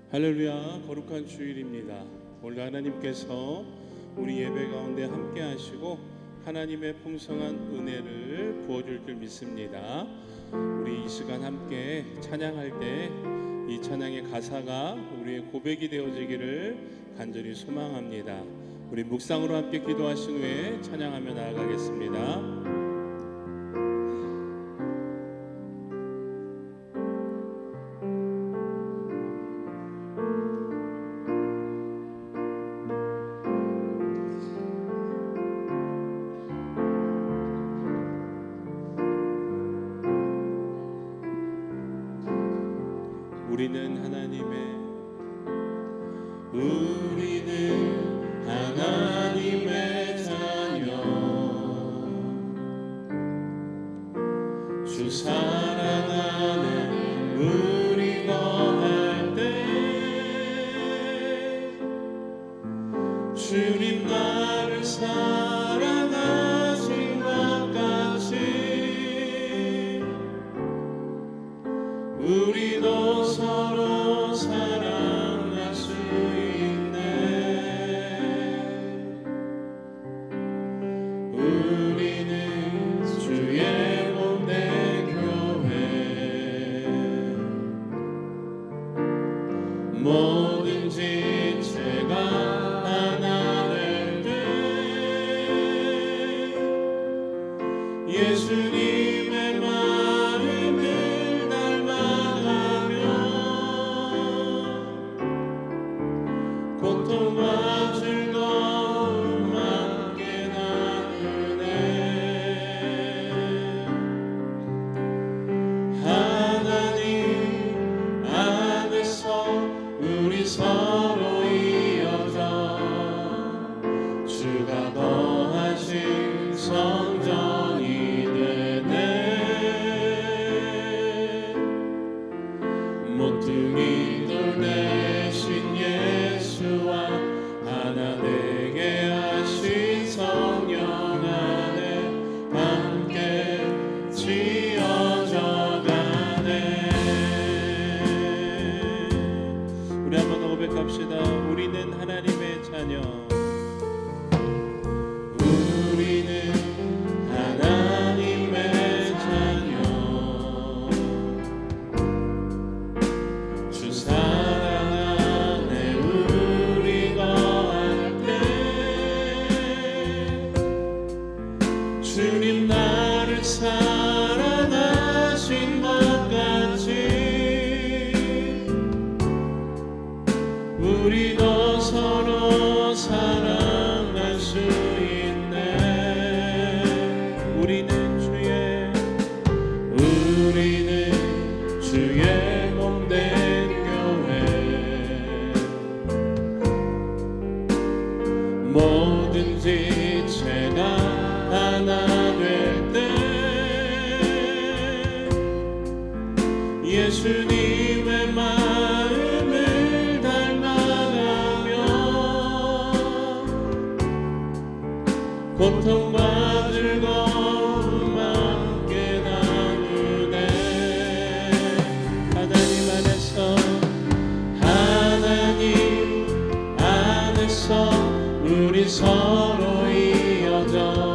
할렐루야, 거룩한 주일입니다. 오늘 하나님께서 우리 예배 가운데 함께 하시고 하나님의 풍성한 은혜를 부어줄 줄 믿습니다. 우리 이 시간 함께 찬양할 때 이 찬양의 가사가 우리의 고백이 되어지기를 간절히 소망합니다. 우리 묵상으로 함께 기도하신 후에 찬양하며 나아가겠습니다. 우리는 하나님의 자녀, 주 사랑하는 우리 거할 때 주님 나를 사랑하신 것 같이 우리도 서로 사랑할 수 있네. 우리는 주의 몸된 교회, 모든 지체가 하나 될 때 예수님의 마음을 닮아가며 고통과 즐거움 함께 나누네. 하나님 안에서 우리 서로 이어져 주가 거하신 성전이 되네. 모퉁이 돌 대신 예수와 하나 되게 하신 성령 안에 함께 지어져 가네. 우리 한번 더 고백합시다. 우리는 하나님의 자녀, 우리는 하나님의 자녀, 주 사랑 안에 우리 거할 때 주님 나를 사랑하신 것 같이 우리도 서로 사랑할 수 있네. 우리는 주의 몸된 교회, 모든 지체가 하나 될 때 예수님의 마음을 닮아가며 고통과 즐거움 함께 나누네. 하나님 안에서 우리 서로 이어져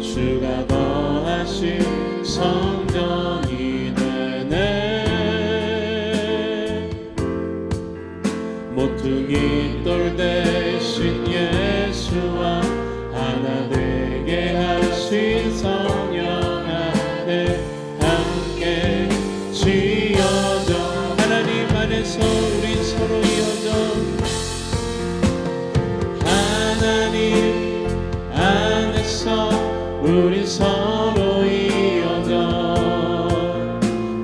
주가 거하신 성전이 되네. 모퉁이 돌 대신 예수와 하나 되게 하신 성령 안에 함께 지어져 하나님 안에서 우리 서로 이어져 하나님 안에서 우리 서로 이어져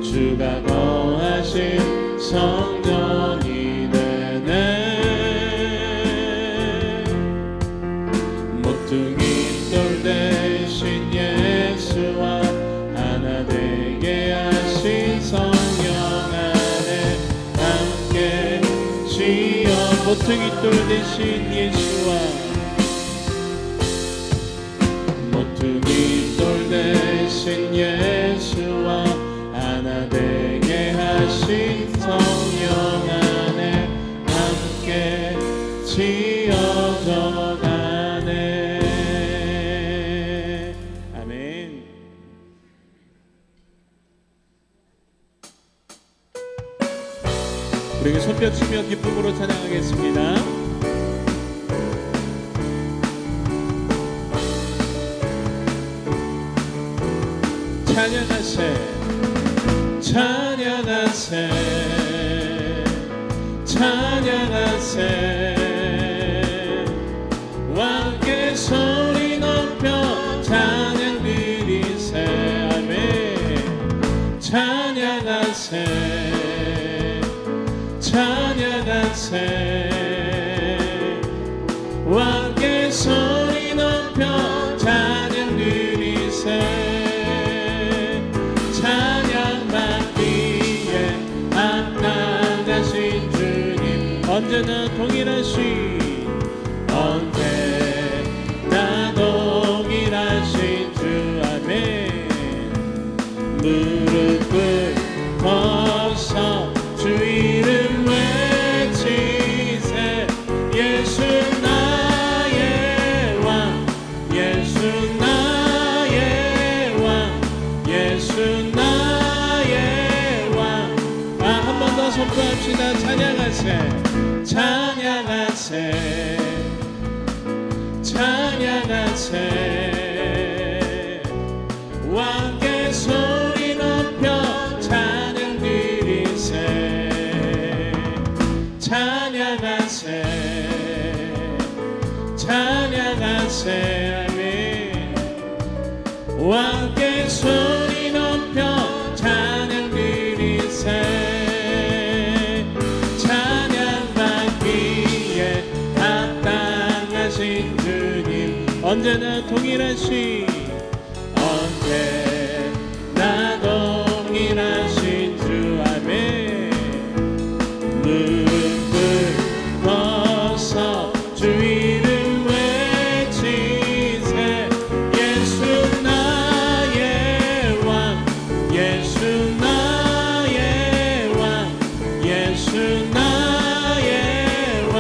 주가 거하신 성전이 되네. 모퉁이 돌 대신 예수와 하나 되게 하신 성령 안에 함께 지어 모퉁이 돌 대신 예수와 모퉁이 돌 대신 예수와 하나 되게 하신 성령 우리에게 손뼉치며 기쁨으로 찬양하겠습니다. 찬양하세 찬양하세 찬양하세 왕께 소리 높여 찬양 드리세 아멘 찬양하세 찬양하세 왕께 소리 높여 찬양 드리세 찬양 받기에 합당하신 주님 언제나 동일하신 언제나 동일하신 주 아멘 무릎을 벗어 주 이름 외치세 예수 나의 왕 예수 나의 왕 예수 나의 왕 한 번 더 선포합시다 찬양하세 찬양하세 찬양하세 왕께 소리 높여 찬양 드리세 찬양하세 찬양하세 아멘 왕께 소리 높여 찬양 드리세 언제나 동일하신 언제나 동일하신 주 아멘 무릎을 벗어 주 이름 외치세 예수 나의 왕 예수 나의 왕 예수 나의 왕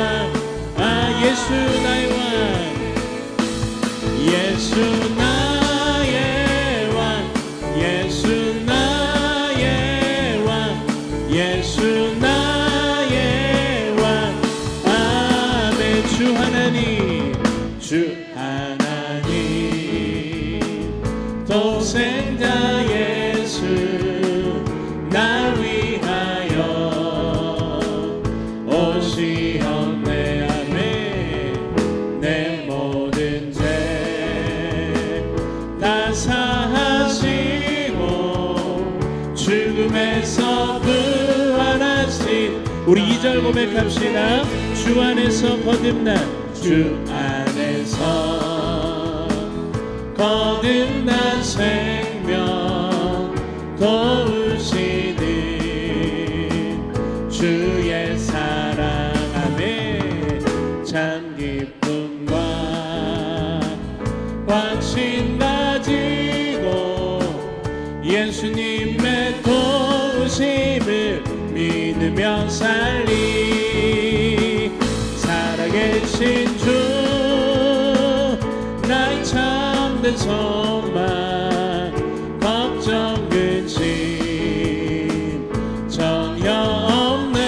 예수 나의 왕 예수 나의 왕 예수 나의 왕 예수 나의 왕 아멘 주 하나님 독생자 예수 나 위하여 오시었네 아멘 내 모든 다 사하시고 죽음에서 부활하신 우리 2절 고백합시다 주 안에서 거듭난 주 안에서 거듭난 생명 도우시는 주의 사랑 아멘 참 기쁨과 확신 가지고 예수님의 도우심을 믿으며 살리 살아계신 주 나의 참된 소망 걱정 근심 전혀 없네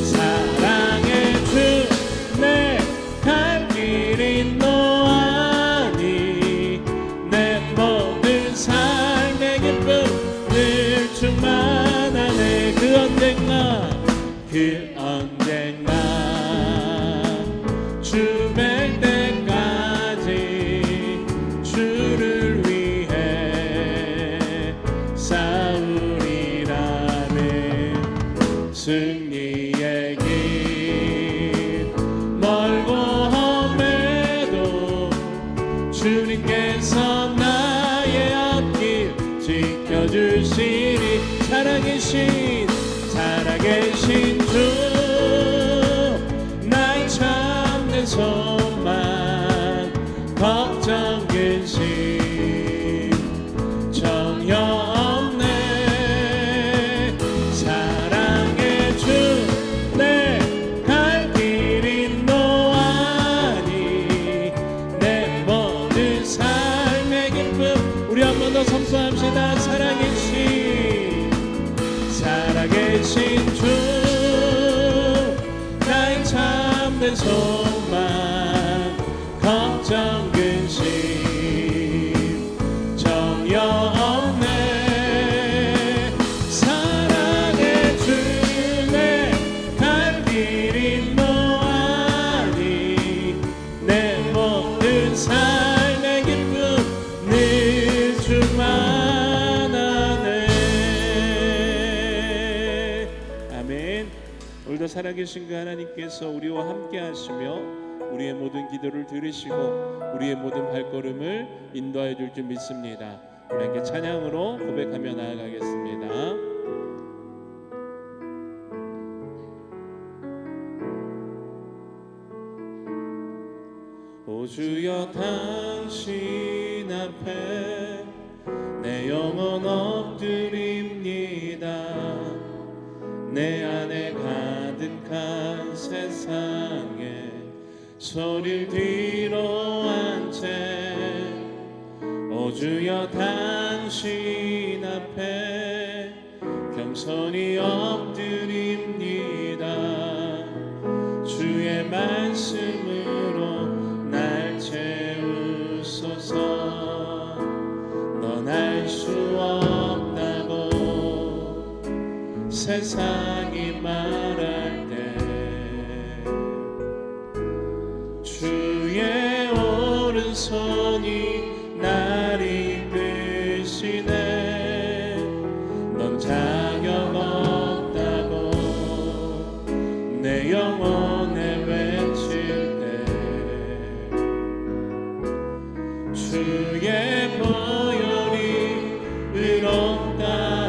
사랑의 주 내 갈 길이 노하니 내 모든 삶의 기쁨 늘 충만하네 그 언젠가 주뵐 때까지 주를 위해 싸우리라네 승리의 길 멀고 험해도 주님께서 나의 앞길 지켜주시니 살아계신 주 나의 참된 소망 걱정 근심 전혀 없네 사랑의 주 내 갈 길이 노하니 내 모든 삶의 기쁨 우리 한 번 더 선포합시다 살아계신 살아계신 그 하나님께서 우리와 함께 하시며 우리의 모든 기도를 들으시고 우리의 모든 발걸음을 인도하여 줄 줄 믿습니다. 우리 함께 찬양으로 고백하며 나아가겠습니다. 오 주여 당신 앞에 내 영혼 엎드립니다. 내 안에 가득한 세상에 소리를 뒤로한 채 오 주여 당신 앞에 겸손히 엎드립니다. 주의 말씀으로 날 채우소서. 넌 알 수 없다고 세상이 말할 때 주의 오른손이 날 이끄시네. 넌 자격 없다고 내 영혼에 외칠 때 주의 보혈이 의롭다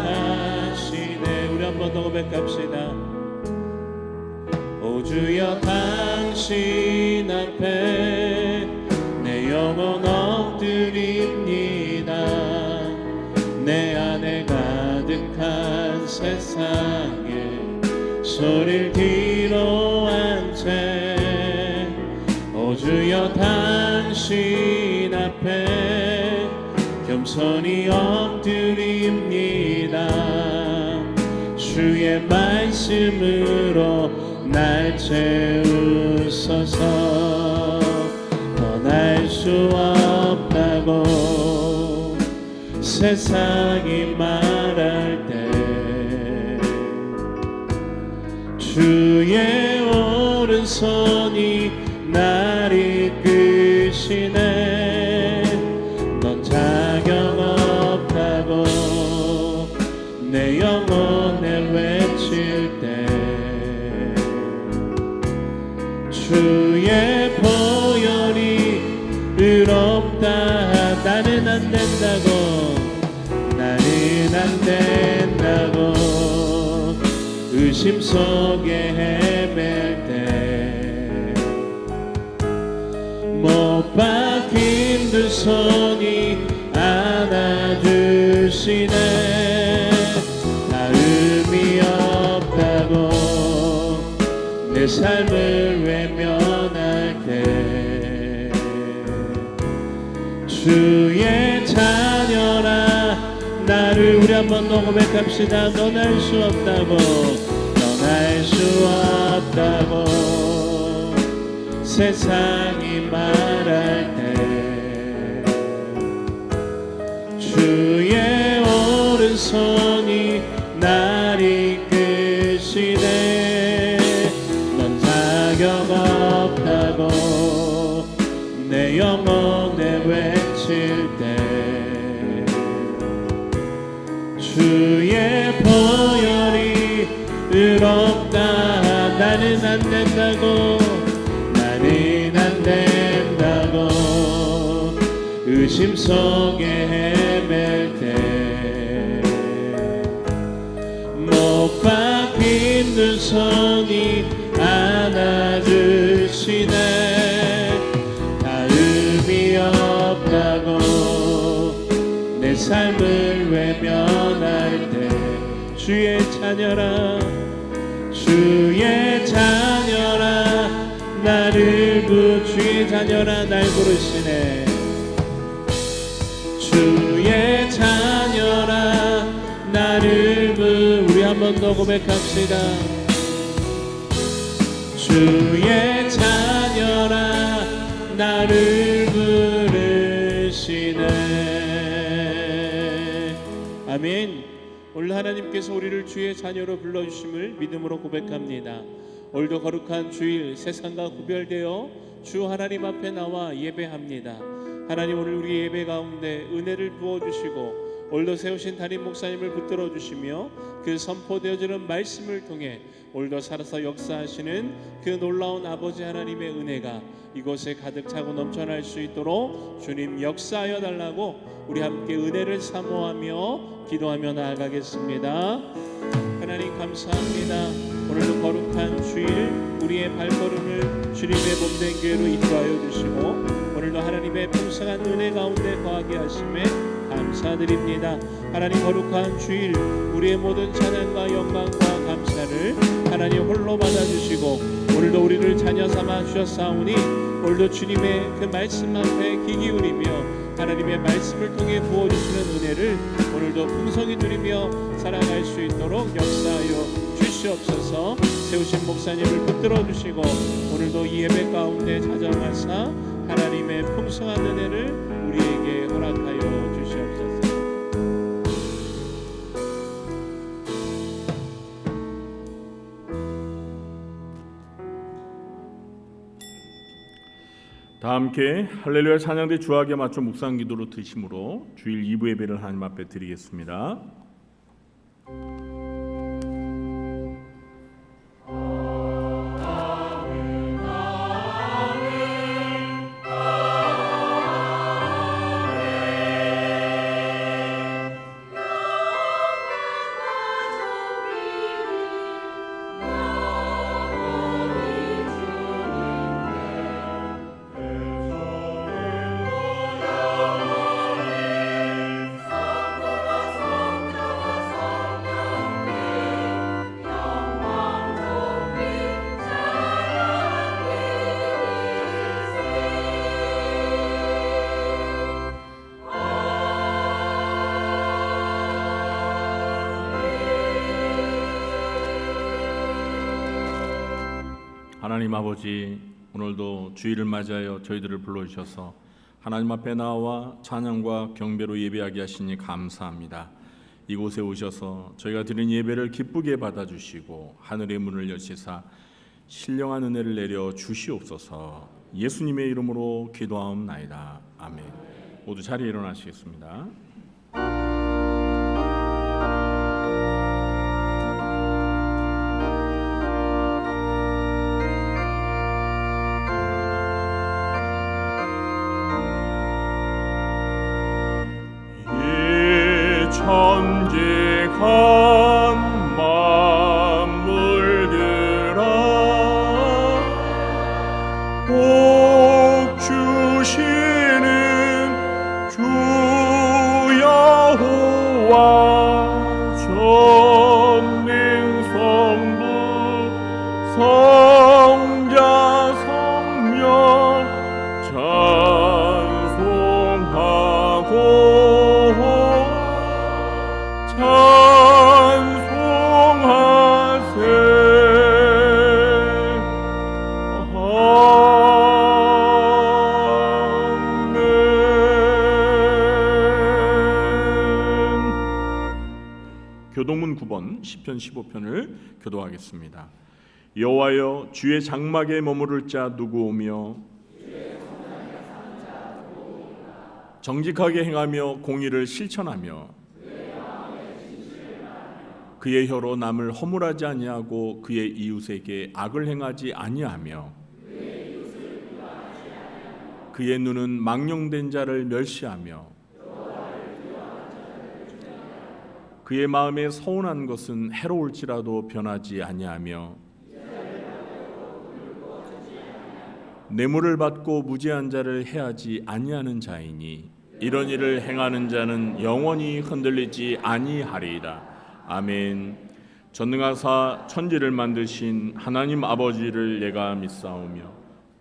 하시네. 우리 한 번 더 고백합시다. 오 주여 당신 앞에 내 영혼 엎드립니다. 내 안에 가득한 세상에 소리를 뒤로한 채 오 주여 당신 앞에 겸손히 엎드립니다. 주의 말씀으로 날 채우소서. 떠날 수 없다고 세상이 말할 때 주의 오른손이 날 이끄시네. 넌 자격 없다고 내 영혼에 외칠 때 주의 보혈이 의롭다. 나는 안 된다고 나는 안 된다고 의심 속에 헤맬 때 못 박힌 두 손이 안아주시네. 다음이 없다고 내 삶을 외면할 때 주의 자녀라 나를 우리 한번 더 고백합시다. 넌 알 수 없다고 넌 알 수 없다고 세상이 말할 때 주의 오른손이 날 이끄시네. 넌 자격 없다고 내 영혼에 외칠 때 주의 보혈이 의롭다. 나는 안 된다고 나는 안 된다고 의심 속에 헤맬 때 못 박힌 두 손이 안아주시네. 다음이 없다고 내 삶을 외면할 때 주의 자녀라 주의 자녀라 나를 주의 자녀라 날 부르시네. 주의 자녀라 나를 우리 한 번 더 고백합시다. 주의 자녀라 나를 부르시네. 아멘. 오늘 하나님께서 우리를 주의 자녀로 불러주심을 믿음으로 고백합니다. 오늘도 거룩한 주일 세상과 구별되어 주 하나님 앞에 나와 예배합니다. 하나님 오늘 우리 예배 가운데 은혜를 부어주시고 오늘도 세우신 담임 목사님을 붙들어 주시며 그 선포되어지는 말씀을 통해 오늘도 살아서 역사하시는 그 놀라운 아버지 하나님의 은혜가 이곳에 가득 차고 넘쳐날 수 있도록 주님 역사하여 달라고 우리 함께 은혜를 사모하며 기도하며 나아가겠습니다. 하나님 감사합니다. 오늘도 거룩한 주일 우리의 발걸음을 주님의 몸된 교회로 인도하여 주시고 오늘도 하나님의 풍성한 은혜 가운데 거하게 하심에 감사드립니다. 하나님 거룩한 주일 우리의 모든 찬양과 영광과 감사를 하나님 홀로 받아주시고 오늘도 우리를 자녀 삼아 주셨사오니 오늘도 주님의 그 말씀 앞에 귀 기울이며 하나님의 말씀을 통해 부어주시는 은혜를 오늘도 풍성히 누리며 살아갈 수 있도록 역사하여 주시옵소서. 세우신 목사님을 붙들어 주시고 오늘도 이 예배 가운데 자정하사 하나님의 풍성한 은혜를 우리에게 허락하여 주시옵소서. 다 함께 할렐루야 찬양대 주하게 맞춰 묵상기도로 드심으로 주일 2부 예배를 하나님 앞에 드리겠습니다. 하나님 아버지, 오늘도 주일을 맞이하여 저희들을 불러주셔서 하나님 앞에 나와 찬양과 경배로 예배하게 하시니 감사합니다. 이곳에 오셔서 저희가 드린 예배를 기쁘게 받아주시고 하늘의 문을 여시사 신령한 은혜를 내려 주시옵소서. 예수님의 이름으로 기도하옵나이다. 아멘. 모두 자리에 일어나시겠습니다. 천지간 만물들아 복 주시는 주 여호와 전능성부 성자 성령 찬송하고 교동문 9번 시편 15편을 교도하겠습니다. 여호와여 주의 장막에 머무를 자 누구오며 정직하게 행하며 공의를 실천하며 그의 혀로 남을 허물하지 아니하고 그의 이웃에게 악을 행하지 아니하며 그의 눈은 망령된 자를 멸시하며 그의 마음에 서운한 것은 해로울지라도 변하지 아니하며 뇌물을 받고 무죄한 자를 해하지 아니하는 자이니 이런 일을 행하는 자는 영원히 흔들리지 아니하리이다. 아멘. 전능하사 천지를 만드신 하나님 아버지를 내가 믿사오며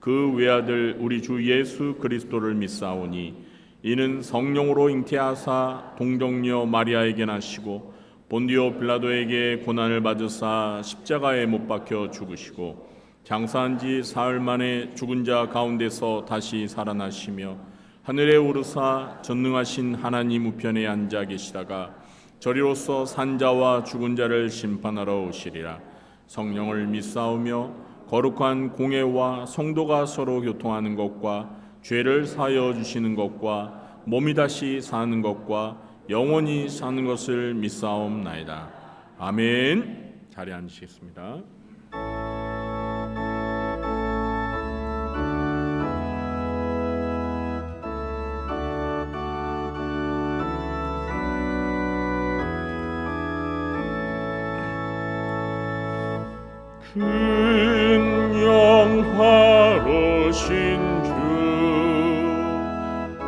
그 외아들 우리 주 예수 그리스도를 믿사오니 이는 성령으로 잉태하사 동정녀 마리아에게 나시고 본디오 빌라도에게 고난을 받으사 십자가에 못 박혀 죽으시고 장사한 지 사흘 만에 죽은 자 가운데서 다시 살아나시며 하늘에 오르사 전능하신 하나님 우편에 앉아 계시다가 저리로서 산자와 죽은 자를 심판하러 오시리라. 성령을 믿사오며 거룩한 공회와 성도가 서로 교통하는 것과 죄를 사하여 주시는 것과 몸이 다시 사는 것과 영원히 사는 것을 믿사옵나이다. 아멘. 자리에 앉으시겠습니다. 큰 영화로신 주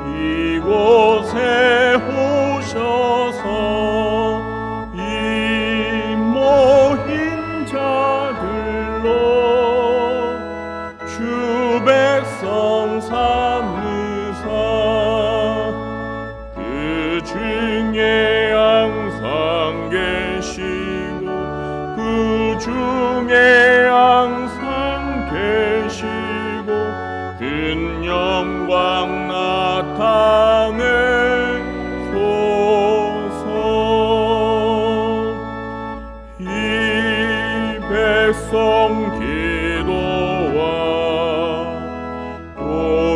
이곳에 오셔서 이 모인 자들로 주 백성 삼으사 그 중에 항상 계시고 그 중에 항상 계시고 큰 영광 나타내소서. 이 백성 기도와 또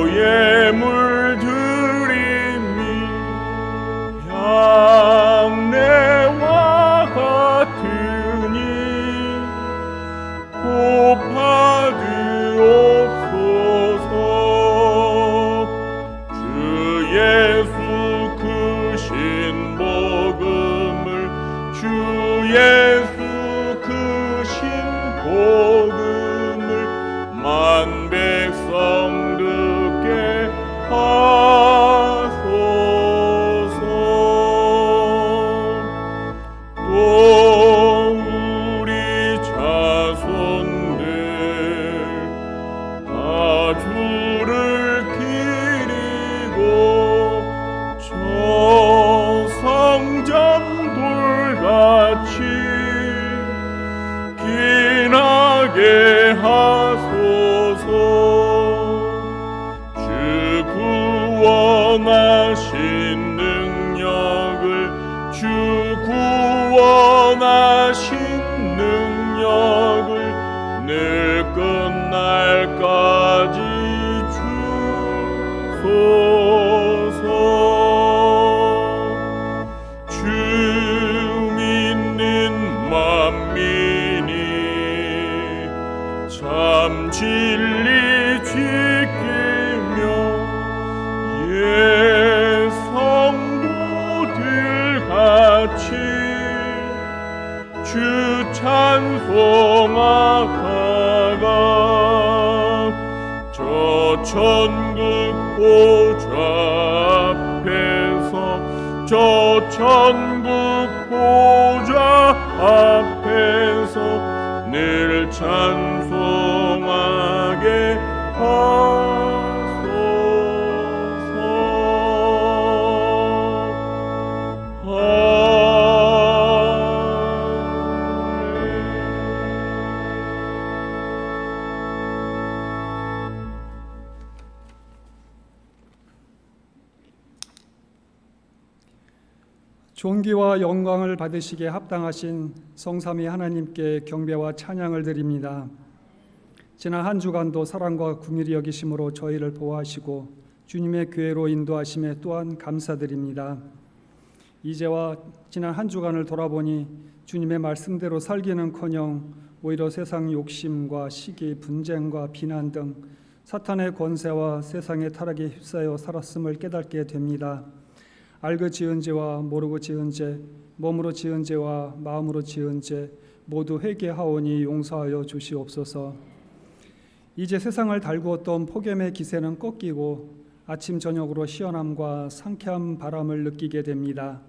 예물 드림이 향내와 같으니 곱하드옵소서. 주 예수 크신 복음을 주 예수 크신 복음을 만 백성 듣게 하소서. 또 우리 자손들 다 주를 기리고 저 성전 돌같이 빛나게 하소서. 주 구원하신 능력을 주 구원하신 능력을 늘 끝날까지 주소서. 주 믿는 만민이 참 진리 지키며 예 성도들 같이 주 찬송하다가 저 천국 보좌 앞에서 저 천국 보좌 앞에서 늘 찬송하게 존귀와 영광을 받으시기에 합당하신 성삼위 하나님께 경배와 찬양을 드립니다. 지난 한 주간도 사랑과 긍휼히 여기심으로 저희를 보호하시고 주님의 교회로 인도하심에 또한 감사드립니다. 이제와 지난 한 주간을 돌아보니 주님의 말씀대로 살기는커녕 오히려 세상 욕심과 시기, 분쟁과 비난 등 사탄의 권세와 세상의 타락에 휩싸여 살았음을 깨닫게 됩니다. 알고 지은 죄와 모르고 지은 죄, 몸으로 지은 죄와 마음으로 지은 죄 모두 회개하오니 용서하여 주시옵소서. 이제 세상을 달구었던 폭염의 기세는 꺾이고 아침 저녁으로 시원함과 상쾌한 바람을 느끼게 됩니다.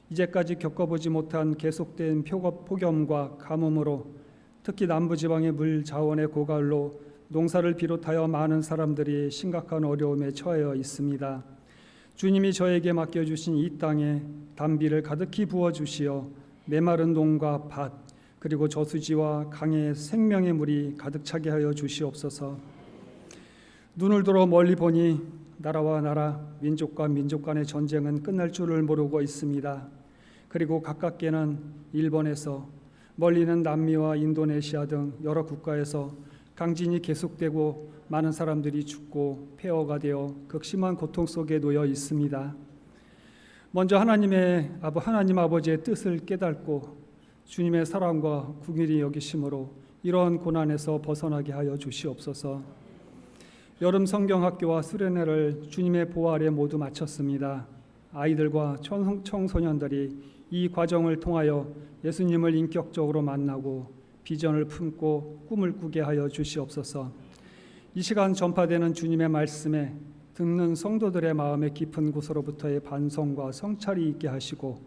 이제까지 겪어보지 못한 계속된 폭염과 가뭄으로 특히 남부지방의 물 자원의 고갈로 농사를 비롯하여 많은 사람들이 심각한 어려움에 처해 있습니다. 주님이 저에게 맡겨주신 이 땅에 단비를 가득히 부어주시어 메마른 농과 밭 그리고 저수지와 강의 생명의 물이 가득 차게 하여 주시옵소서. 눈을 들어 멀리 보니 나라와 나라, 민족과 민족 간의 전쟁은 끝날 줄을 모르고 있습니다. 그리고 가깝게는 일본에서, 멀리는 남미와 인도네시아 등 여러 국가에서 강진이 계속되고 많은 사람들이 죽고 폐허가 되어 극심한 고통 속에 놓여 있습니다. 먼저 하나님 아버지의 뜻을 깨닫고 주님의 사랑과 긍휼히 여기심으로 이러한 고난에서 벗어나게 하여 주시옵소서. 여름 성경학교와 수련회를 주님의 보호 아래 모두 마쳤습니다. 아이들과 청소년들이 이 과정을 통하여 예수님을 인격적으로 만나고 비전을 품고 꿈을 꾸게 하여 주시옵소서. 이 시간 전파되는 주님의 말씀에 듣는 성도들의 마음의 깊은 곳으로부터의 반성과 성찰이 있게 하시고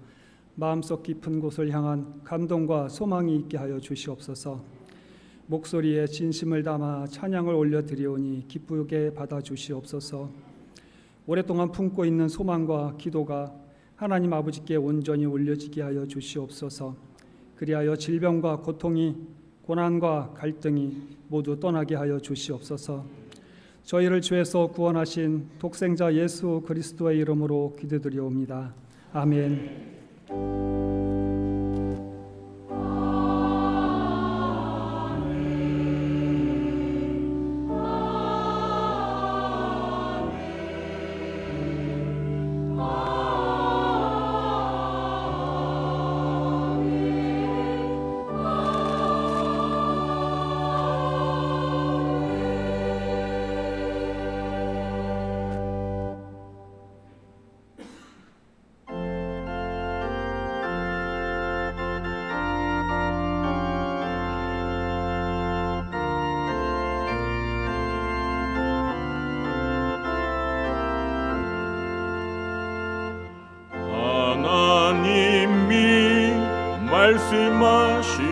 마음속 깊은 곳을 향한 감동과 소망이 있게 하여 주시옵소서. 목소리에 진심을 담아 찬양을 올려드리오니 기쁘게 받아주시옵소서. 오랫동안 품고 있는 소망과 기도가 하나님 아버지께 온전히 올려지게 하여 주시옵소서. 그리하여 질병과 고통이, 고난과 갈등이 모두 떠나게 하여 주시옵소서. 저희를 죄에서 구원하신 독생자 예수 그리스도의 이름으로 기도드리옵니다. 아멘.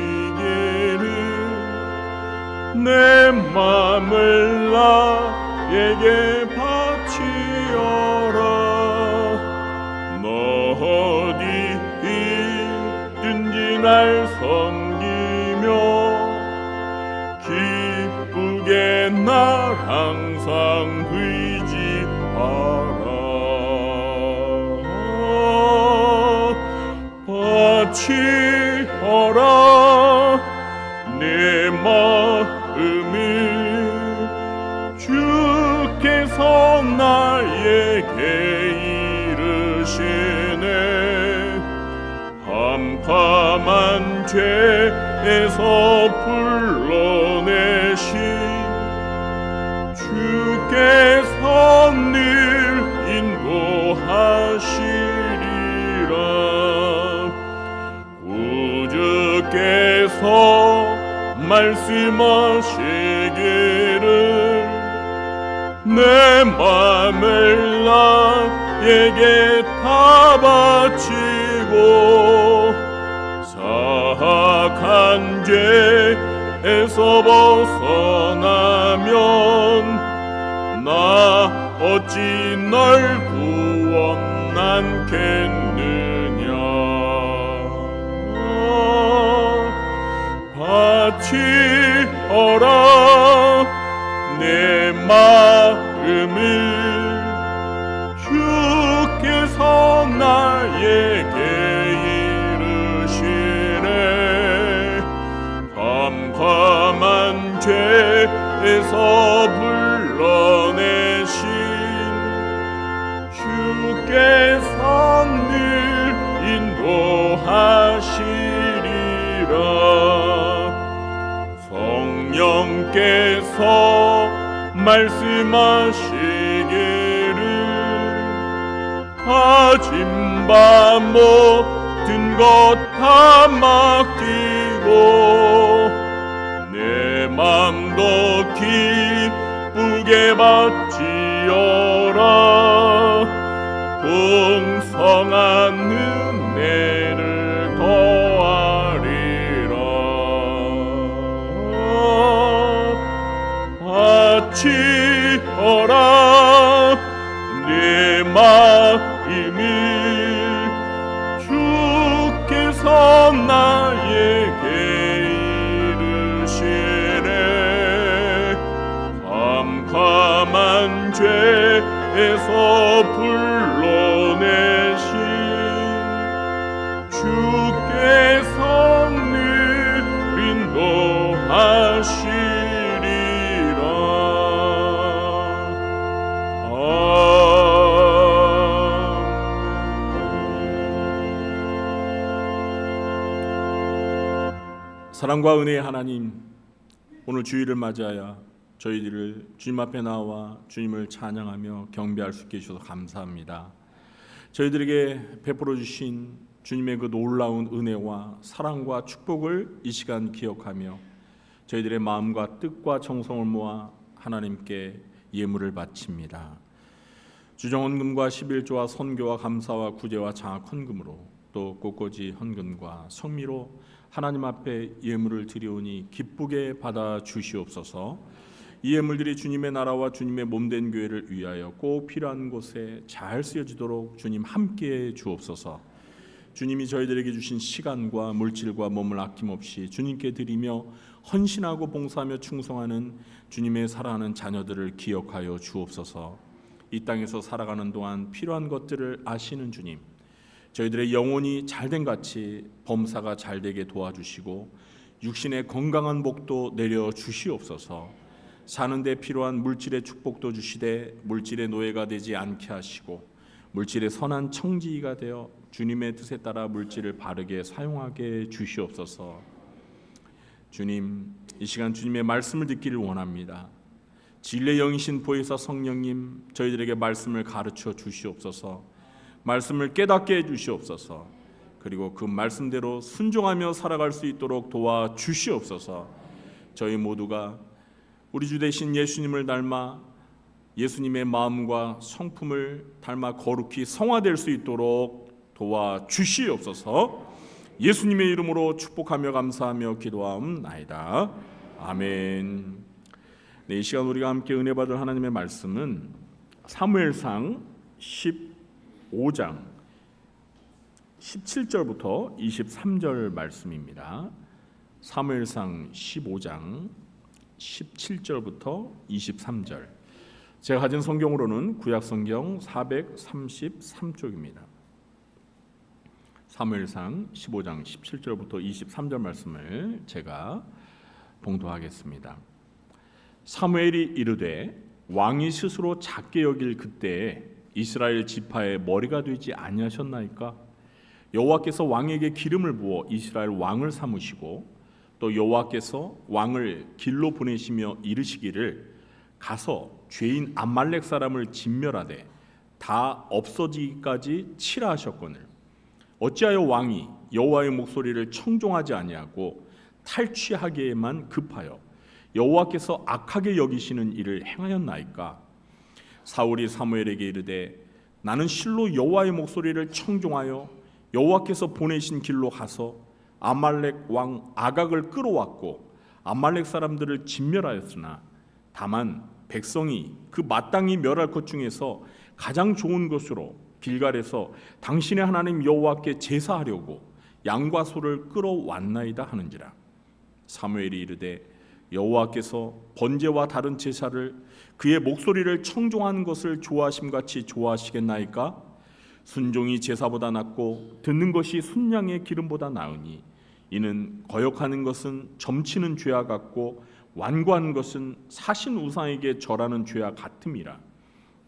말씀하시기를 내 맘을 나에게 바치어라. 너 어디 있든지 날 섬기며 기쁘게 날 항상 의지하라. 바치어라 내 마음을 주께서 나에게 이르시네. 캄캄한 죄에서 불러내신 주께서 늘 인도하시리라. 주께서 말씀하시기를 내 맘을 나에게 다 바치고 사악한 죄에서 벗어나면 나 어찌 널 구원하겠느냐. 바치어라 내 마음을 주께서 나에게 이르시네. 캄캄한 죄에서 불러내신 주께서 늘 인도하시리라. 성령께서 말씀하시기를 가진 바 모든 것 다 맡기고 내 맘도 기쁘게 바치어라. 풍성한 은혜를 더하리라. 바치어라 내 마음을 주께서 나에게 이르시네. 캄캄한 죄에서 불러내신 주께서 늘 인도하시리라. 아멘. 사랑과 은혜의 하나님, 오늘 주일을 맞이하여 저희들을 주님 앞에 나와 주님을 찬양하며 경배할 수 있게 해주셔서 감사합니다. 저희들에게 베풀어 주신 주님의 그 놀라운 은혜와 사랑과 축복을 이 시간 기억하며 저희들의 마음과 뜻과 정성을 모아 하나님께 예물을 바칩니다. 주정헌금과 11조와 선교와 감사와 구제와 장학 헌금으로 또 꽃꽂이 헌금과 성미로 하나님 앞에 예물을 드리오니 기쁘게 받아 주시옵소서. 이 예물들이 주님의 나라와 주님의 몸된 교회를 위하여 꼭 필요한 곳에 잘 쓰여지도록 주님 함께해 주옵소서. 주님이 저희들에게 주신 시간과 물질과 몸을 아낌없이 주님께 드리며 헌신하고 봉사하며 충성하는 주님의 사랑하는 자녀들을 기억하여 주옵소서. 이 땅에서 살아가는 동안 필요한 것들을 아시는 주님, 저희들의 영혼이 잘된 같이 범사가 잘되게 도와주시고 육신의 건강한 복도 내려 주시옵소서. 사는 데 필요한 물질의 축복도 주시되 물질의 노예가 되지 않게 하시고 물질의 선한 청지기가 되어 주님의 뜻에 따라 물질을 바르게 사용하게 주시옵소서. 주님, 이 시간 주님의 말씀을 듣기를 원합니다. 진리의 영이신 보혜사 성령님, 저희들에게 말씀을 가르쳐 주시옵소서. 말씀을 깨닫게 해 주시옵소서. 그리고 그 말씀대로 순종하며 살아갈 수 있도록 도와 주시옵소서. 저희 모두가 우리 주 되신 예수님을 닮아 예수님의 마음과 성품을 닮아 거룩히 성화될 수 있도록 도와 주시옵소서. 예수님의 이름으로 축복하며 감사하며 기도하옵나이다. 아멘. 네, 이 시간 우리가 함께 은혜 받을 하나님의 말씀은 사무엘상 15장 17절부터 23절 말씀입니다. 사무엘상 15장 17절부터 23절. 제가 가진 성경으로는 구약성경 433쪽입니다. 사무엘상 15장 17절부터 23절 말씀을 제가 봉독하겠습니다. 사무엘이 이르되 왕이 스스로 작게 여길 그때에 이스라엘 지파의 머리가 되지 아니하셨나이까? 여호와께서 왕에게 기름을 부어 이스라엘 왕을 삼으시고 또 여호와께서 왕을 길로 보내시며 이르시기를 가서 죄인 암말렉 사람을 진멸하되 다 없어지기까지 치라 하셨거늘 어찌하여 왕이 여호와의 목소리를 청종하지 아니하고 탈취하기에만 급하여 여호와께서 악하게 여기시는 일을 행하였나이까? 사울이 사무엘에게 이르되 나는 실로 여호와의 목소리를 청종하여 여호와께서 보내신 길로 가서 아말렉 왕 아각을 끌어왔고 아말렉 사람들을 진멸하였으나 다만 백성이 그 마땅히 멸할 것 중에서 가장 좋은 것으로 길갈에서 당신의 하나님 여호와께 제사하려고 양과 소를 끌어왔나이다 하는지라. 사무엘이 이르되 여호와께서 번제와 다른 제사를 그의 목소리를 청종하는 것을 좋아하심같이 좋아하시겠나이까? 순종이 제사보다 낫고 듣는 것이 순양의 기름보다 나으니 이는 거역하는 것은 점치는 죄와 같고 완고하는 것은 사신 우상에게 절하는 죄와 같음이라.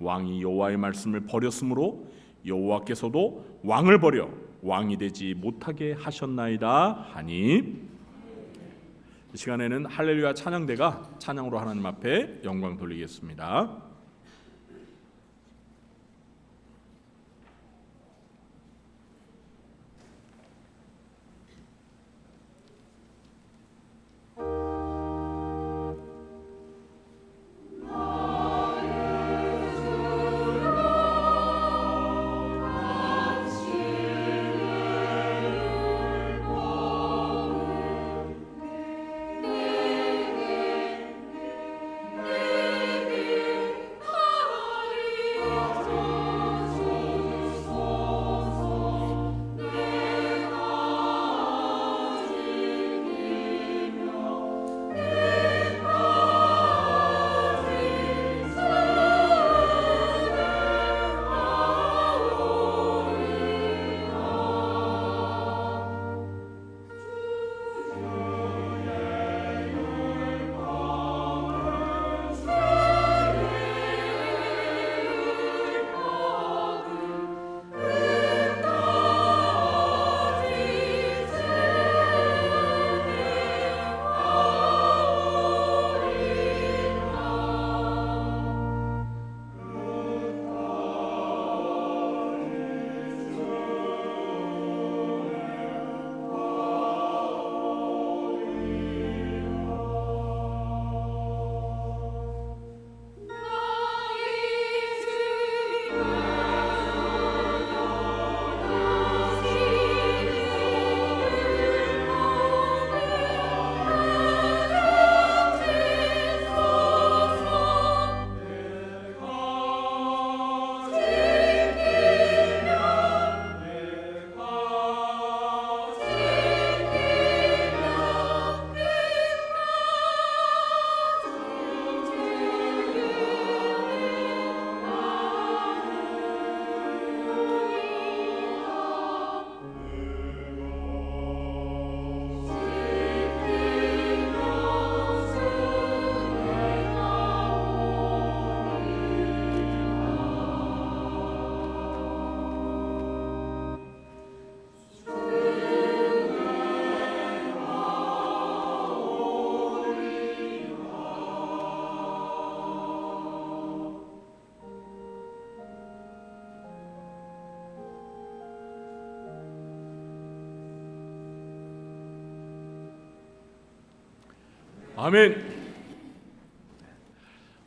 왕이 여호와의 말씀을 버렸으므로 여호와께서도 왕을 버려 왕이 되지 못하게 하셨나이다 하니. 이 시간에는 할렐루야 찬양대가 찬양으로 하나님 앞에 영광 돌리겠습니다. 아멘.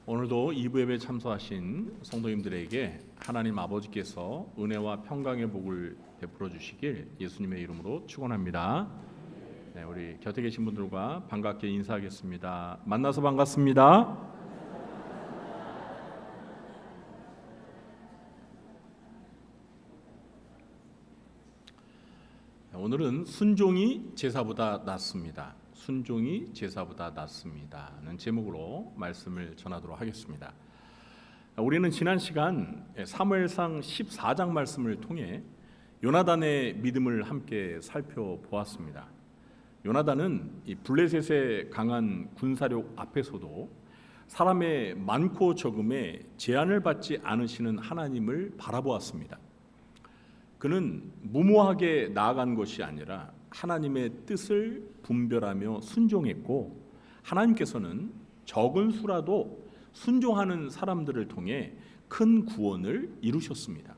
오늘도 2부 예배에 참석하신 성도님들에게 하나님 아버지께서 은혜와 평강의 복을 베풀어 주시길 예수님의 이름으로 축원합니다. 네, 우리 곁에 계신 분들과 반갑게 인사하겠습니다. 만나서 반갑습니다. 오늘은 순종이 제사보다 낫습니다. 순종이 제사보다 낫습니다는 제목으로 말씀을 전하도록 하겠습니다. 우리는 지난 시간 사무엘상 14장 말씀을 통해 요나단의 믿음을 함께 살펴보았습니다. 요나단은 이 블레셋의 강한 군사력 앞에서도 사람의 많고 적음에 제한을 받지 않으시는 하나님을 바라보았습니다. 그는 무모하게 나아간 것이 아니라 하나님의 뜻을 분별하며 순종했고, 하나님께서는 적은 수라도 순종하는 사람들을 통해 큰 구원을 이루셨습니다.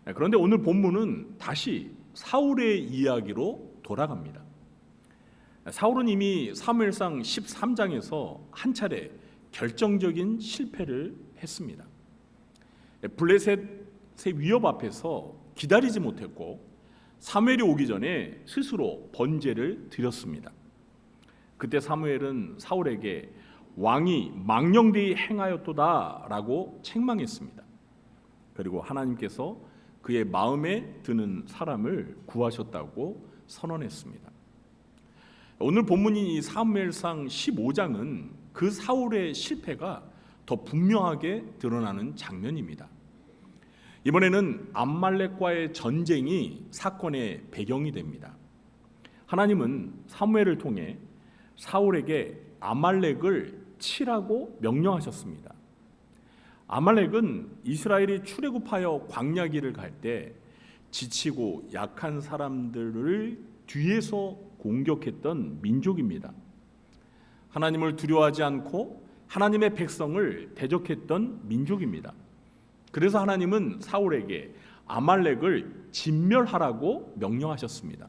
그런데 오늘 본문은 다시 사울의 이야기로 돌아갑니다. 사울은 이미 사무엘상 13장에서 한 차례 결정적인 실패를 했습니다. 블레셋의 위협 앞에서 기다리지 못했고 사무엘이 오기 전에 스스로 번제를 드렸습니다. 그때 사무엘은 사울에게 왕이 망령되이 행하였도다라고 책망했습니다. 그리고 하나님께서 그의 마음에 드는 사람을 구하셨다고 선언했습니다. 오늘 본문인 이 사무엘상 15장은 그 사울의 실패가 더 분명하게 드러나는 장면입니다. 이번에는 암말렉과의 전쟁이 사건의 배경이 됩니다. 하나님은 사무엘을 통해 사울에게 아말렉을 치라고 명령하셨습니다. 아말렉은 이스라엘이 출애굽하여 광야길을 갈 때 지치고 약한 사람들을 뒤에서 공격했던 민족입니다. 하나님을 두려워하지 않고 하나님의 백성을 대적했던 민족입니다. 그래서 하나님은 사울에게 아말렉을 진멸하라고 명령하셨습니다.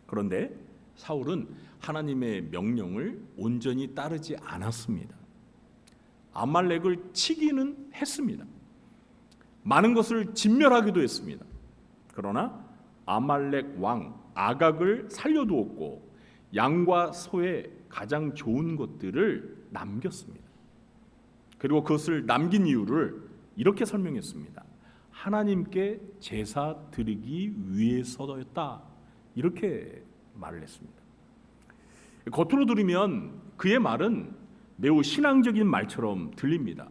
그런데 사울은 하나님의 명령을 온전히 따르지 않았습니다. 아말렉을 치기는 했습니다. 많은 것을 진멸하기도 했습니다. 그러나 아말렉 왕 아각을 살려두었고 양과 소의 가장 좋은 것들을 남겼습니다. 그리고 그것을 남긴 이유를 이렇게 설명했습니다. 하나님께 제사 드리기 위해서였다. 이렇게 말을 했습니다. 겉으로 들으면 그의 말은 매우 신앙적인 말처럼 들립니다.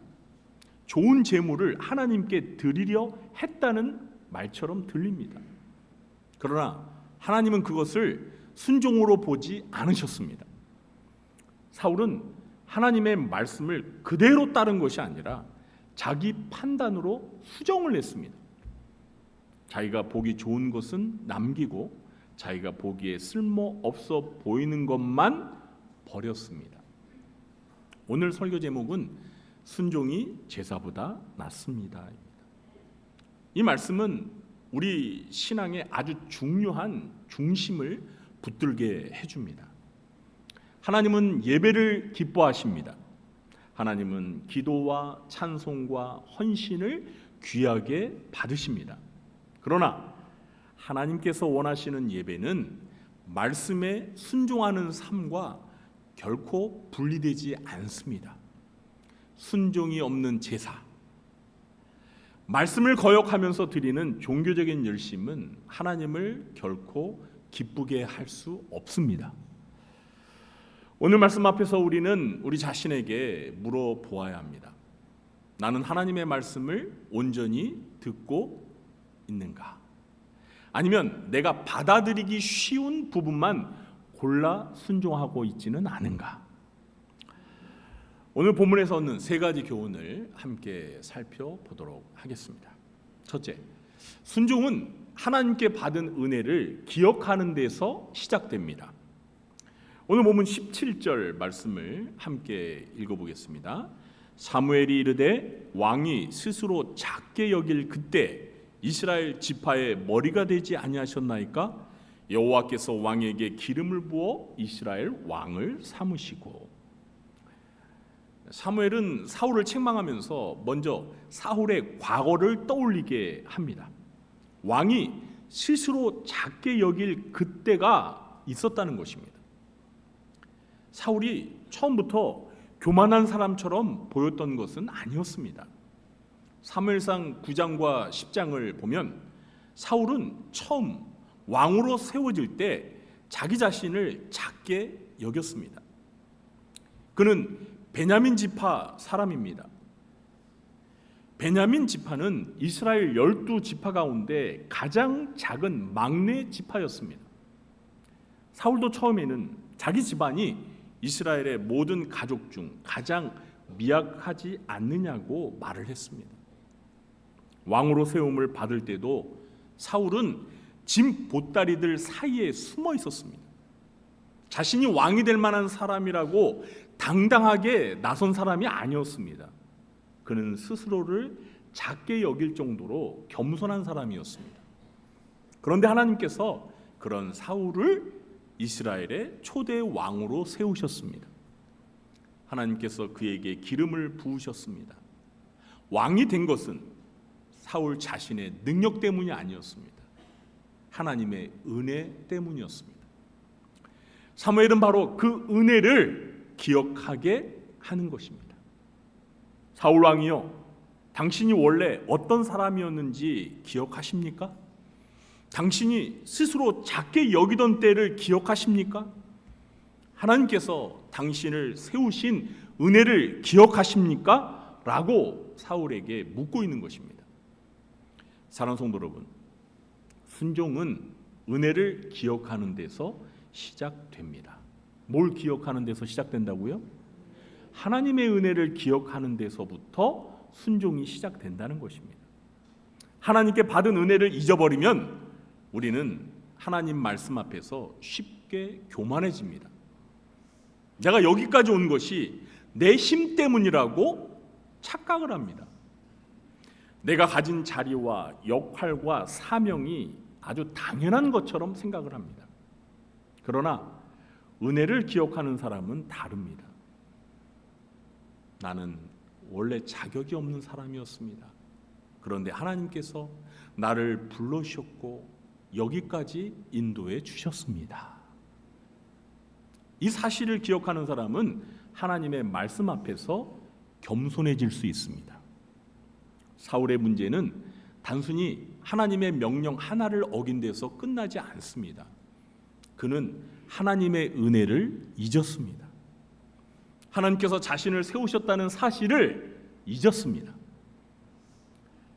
좋은 제물을 하나님께 드리려 했다는 말처럼 들립니다. 그러나 하나님은 그것을 순종으로 보지 않으셨습니다. 사울은 하나님의 말씀을 그대로 따른 것이 아니라 자기 판단으로 수정을 했습니다. 자기가 보기 좋은 것은 남기고 자기가 보기에 쓸모없어 보이는 것만 버렸습니다. 오늘 설교 제목은 순종이 제사보다 낫습니다. 이 말씀은 우리 신앙의 아주 중요한 중심을 붙들게 해줍니다. 하나님은 예배를 기뻐하십니다. 하나님은 기도와 찬송과 헌신을 귀하게 받으십니다. 그러나 하나님께서 원하시는 예배는 말씀에 순종하는 삶과 결코 분리되지 않습니다. 순종이 없는 제사, 말씀을 거역하면서 드리는 종교적인 열심은 하나님을 결코 기쁘게 할 수 없습니다. 오늘 말씀 앞에서 우리는 우리 자신에게 물어보아야 합니다. 나는 하나님의 말씀을 온전히 듣고 있는가? 아니면 내가 받아들이기 쉬운 부분만 골라 순종하고 있지는 않은가? 오늘 본문에서 얻는 세 가지 교훈을 함께 살펴보도록 하겠습니다. 첫째, 순종은 하나님께 받은 은혜를 기억하는 데서 시작됩니다. 오늘 본문 17절 말씀을 함께 읽어보겠습니다. 사무엘이 이르되 왕이 스스로 작게 여길 그때 이스라엘 지파의 머리가 되지 아니하셨나이까? 여호와께서 왕에게 기름을 부어 이스라엘 왕을 삼으시고. 사무엘은 사울을 책망하면서 먼저 사울의 과거를 떠올리게 합니다. 왕이 스스로 작게 여길 그때가 있었다는 것입니다. 사울이 처음부터 교만한 사람처럼 보였던 것은 아니었습니다. 사무엘상 9장과 10장을 보면 사울은 처음 왕으로 세워질 때 자기 자신을 작게 여겼습니다. 그는 베냐민 지파 사람입니다. 베냐민 지파는 이스라엘 12지파 가운데 가장 작은 막내 지파였습니다. 사울도 처음에는 자기 집안이 이스라엘의 모든 가족 중 가장 미약하지 않느냐고 말을 했습니다. 왕으로 세움을 받을 때도 사울은 짐 보따리들 사이에 숨어 있었습니다. 자신이 왕이 될 만한 사람이라고 당당하게 나선 사람이 아니었습니다. 그는 스스로를 작게 여길 정도로 겸손한 사람이었습니다. 그런데 하나님께서 그런 사울을 이스라엘의 초대 왕으로 세우셨습니다. 하나님께서 그에게 기름을 부으셨습니다. 왕이 된 것은 사울 자신의 능력 때문이 아니었습니다. 하나님의 은혜 때문이었습니다. 사무엘은 바로 그 은혜를 기억하게 하는 것입니다. 사울 왕이요, 당신이 원래 어떤 사람이었는지 기억하십니까? 당신이 스스로 작게 여기던 때를 기억하십니까? 하나님께서 당신을 세우신 은혜를 기억하십니까? 라고 사울에게 묻고 있는 것입니다. 사랑하는 성도 여러분, 순종은 은혜를 기억하는 데서 시작됩니다. 뭘 기억하는 데서 시작된다고요? 하나님의 은혜를 기억하는 데서부터 순종이 시작된다는 것입니다. 하나님께 받은 은혜를 잊어버리면 우리는 하나님 말씀 앞에서 쉽게 교만해집니다. 내가 여기까지 온 것이 내 힘 때문이라고 착각을 합니다. 내가 가진 자리와 역할과 사명이 아주 당연한 것처럼 생각을 합니다. 그러나 은혜를 기억하는 사람은 다릅니다. 나는 원래 자격이 없는 사람이었습니다. 그런데 하나님께서 나를 불러주셨고 여기까지 인도해 주셨습니다. 이 사실을 기억하는 사람은 하나님의 말씀 앞에서 겸손해질 수 있습니다. 사울의 문제는 단순히 하나님의 명령 하나를 어긴 데서 끝나지 않습니다. 그는 하나님의 은혜를 잊었습니다. 하나님께서 자신을 세우셨다는 사실을 잊었습니다.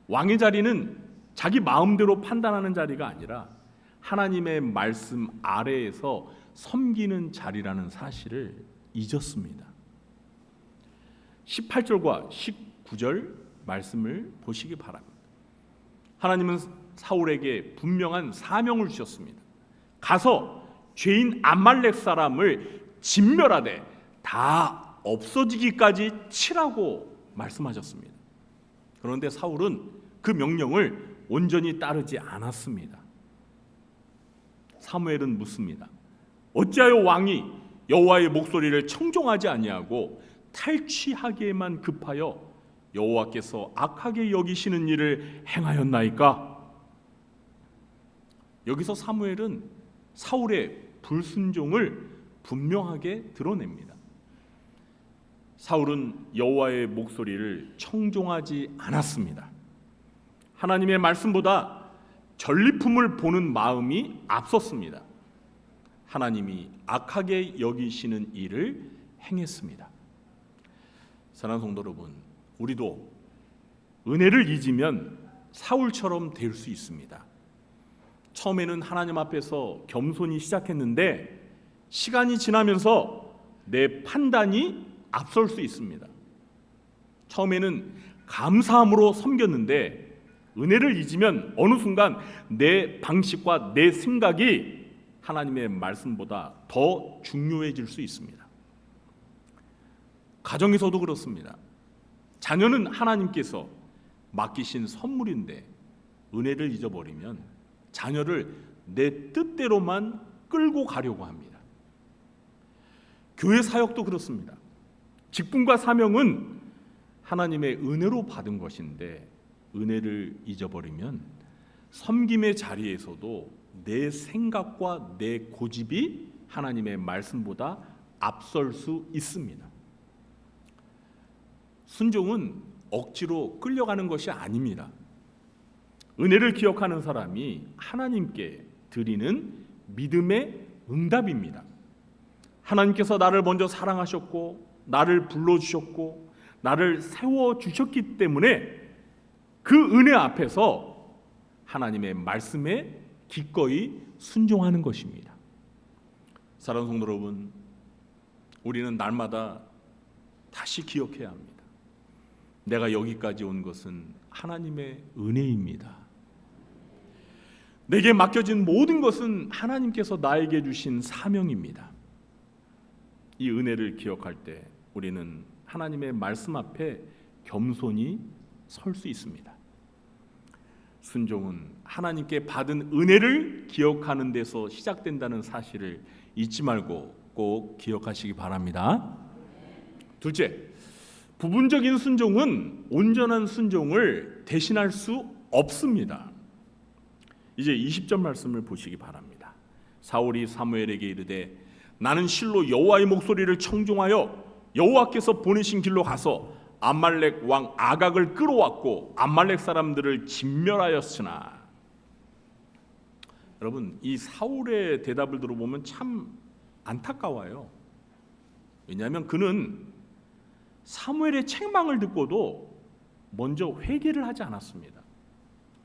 왕의 자리는 자기 마음대로 판단하는 자리가 아니라 하나님의 말씀 아래에서 섬기는 자리라는 사실을 잊었습니다. 18절과 19절 말씀을 보시기 바랍니다. 하나님은 사울에게 분명한 사명을 주셨습니다. 가서 죄인 아말렉 사람을 진멸하되 다 없어지기까지 치라고 말씀하셨습니다. 그런데 사울은 그 명령을 온전히 따르지 않았습니다. 사무엘은 묻습니다. 어찌하여 왕이 여호와의 목소리를 청종하지 아니하고 탈취하기에만 급하여 여호와께서 악하게 여기시는 일을 행하였나이까? 여기서 사무엘은 사울의 불순종을 분명하게 드러냅니다. 사울은 여호와의 목소리를 청종하지 않았습니다. 하나님의 말씀보다 전리품을 보는 마음이 앞섰습니다. 하나님이 악하게 여기시는 일을 행했습니다. 사랑하는 성도 여러분, 우리도 은혜를 잊으면 사울처럼 될 수 있습니다. 처음에는 하나님 앞에서 겸손히 시작했는데 시간이 지나면서 내 판단이 앞설 수 있습니다. 처음에는 감사함으로 섬겼는데 은혜를 잊으면 어느 순간 내 방식과 내 생각이 하나님의 말씀보다 더 중요해질 수 있습니다. 가정에서도 그렇습니다. 자녀는 하나님께서 맡기신 선물인데 은혜를 잊어버리면 자녀를 내 뜻대로만 끌고 가려고 합니다. 교회 사역도 그렇습니다. 직분과 사명은 하나님의 은혜로 받은 것인데 은혜를 잊어버리면 섬김의 자리에서도 내 생각과 내 고집이 하나님의 말씀보다 앞설 수 있습니다. 순종은 억지로 끌려가는 것이 아닙니다. 은혜를 기억하는 사람이 하나님께 드리는 믿음의 응답입니다. 하나님께서 나를 먼저 사랑하셨고 나를 불러주셨고 나를 세워주셨기 때문에 그 은혜 앞에서 하나님의 말씀에 기꺼이 순종하는 것입니다. 사랑하는 성도 여러분, 우리는 날마다 다시 기억해야 합니다. 내가 여기까지 온 것은 하나님의 은혜입니다. 내게 맡겨진 모든 것은 하나님께서 나에게 주신 사명입니다. 이 은혜를 기억할 때 우리는 하나님의 말씀 앞에 겸손히 설 수 있습니다. 순종은 하나님께 받은 은혜를 기억하는 데서 시작된다는 사실을 잊지 말고 꼭 기억하시기 바랍니다. 둘째, 부분적인 순종은 온전한 순종을 대신할 수 없습니다. 이제 20절 말씀을 보시기 바랍니다. 사울이 사무엘에게 이르되 나는 실로 여호와의 목소리를 청종하여 여호와께서 보내신 길로 가서 암말렉 왕 아각을 끌어왔고 암말렉 사람들을 진멸하였으나. 여러분, 이 사울의 대답을 들어보면 참 안타까워요. 왜냐하면 그는 사무엘의 책망을 듣고도 먼저 회개를 하지 않았습니다.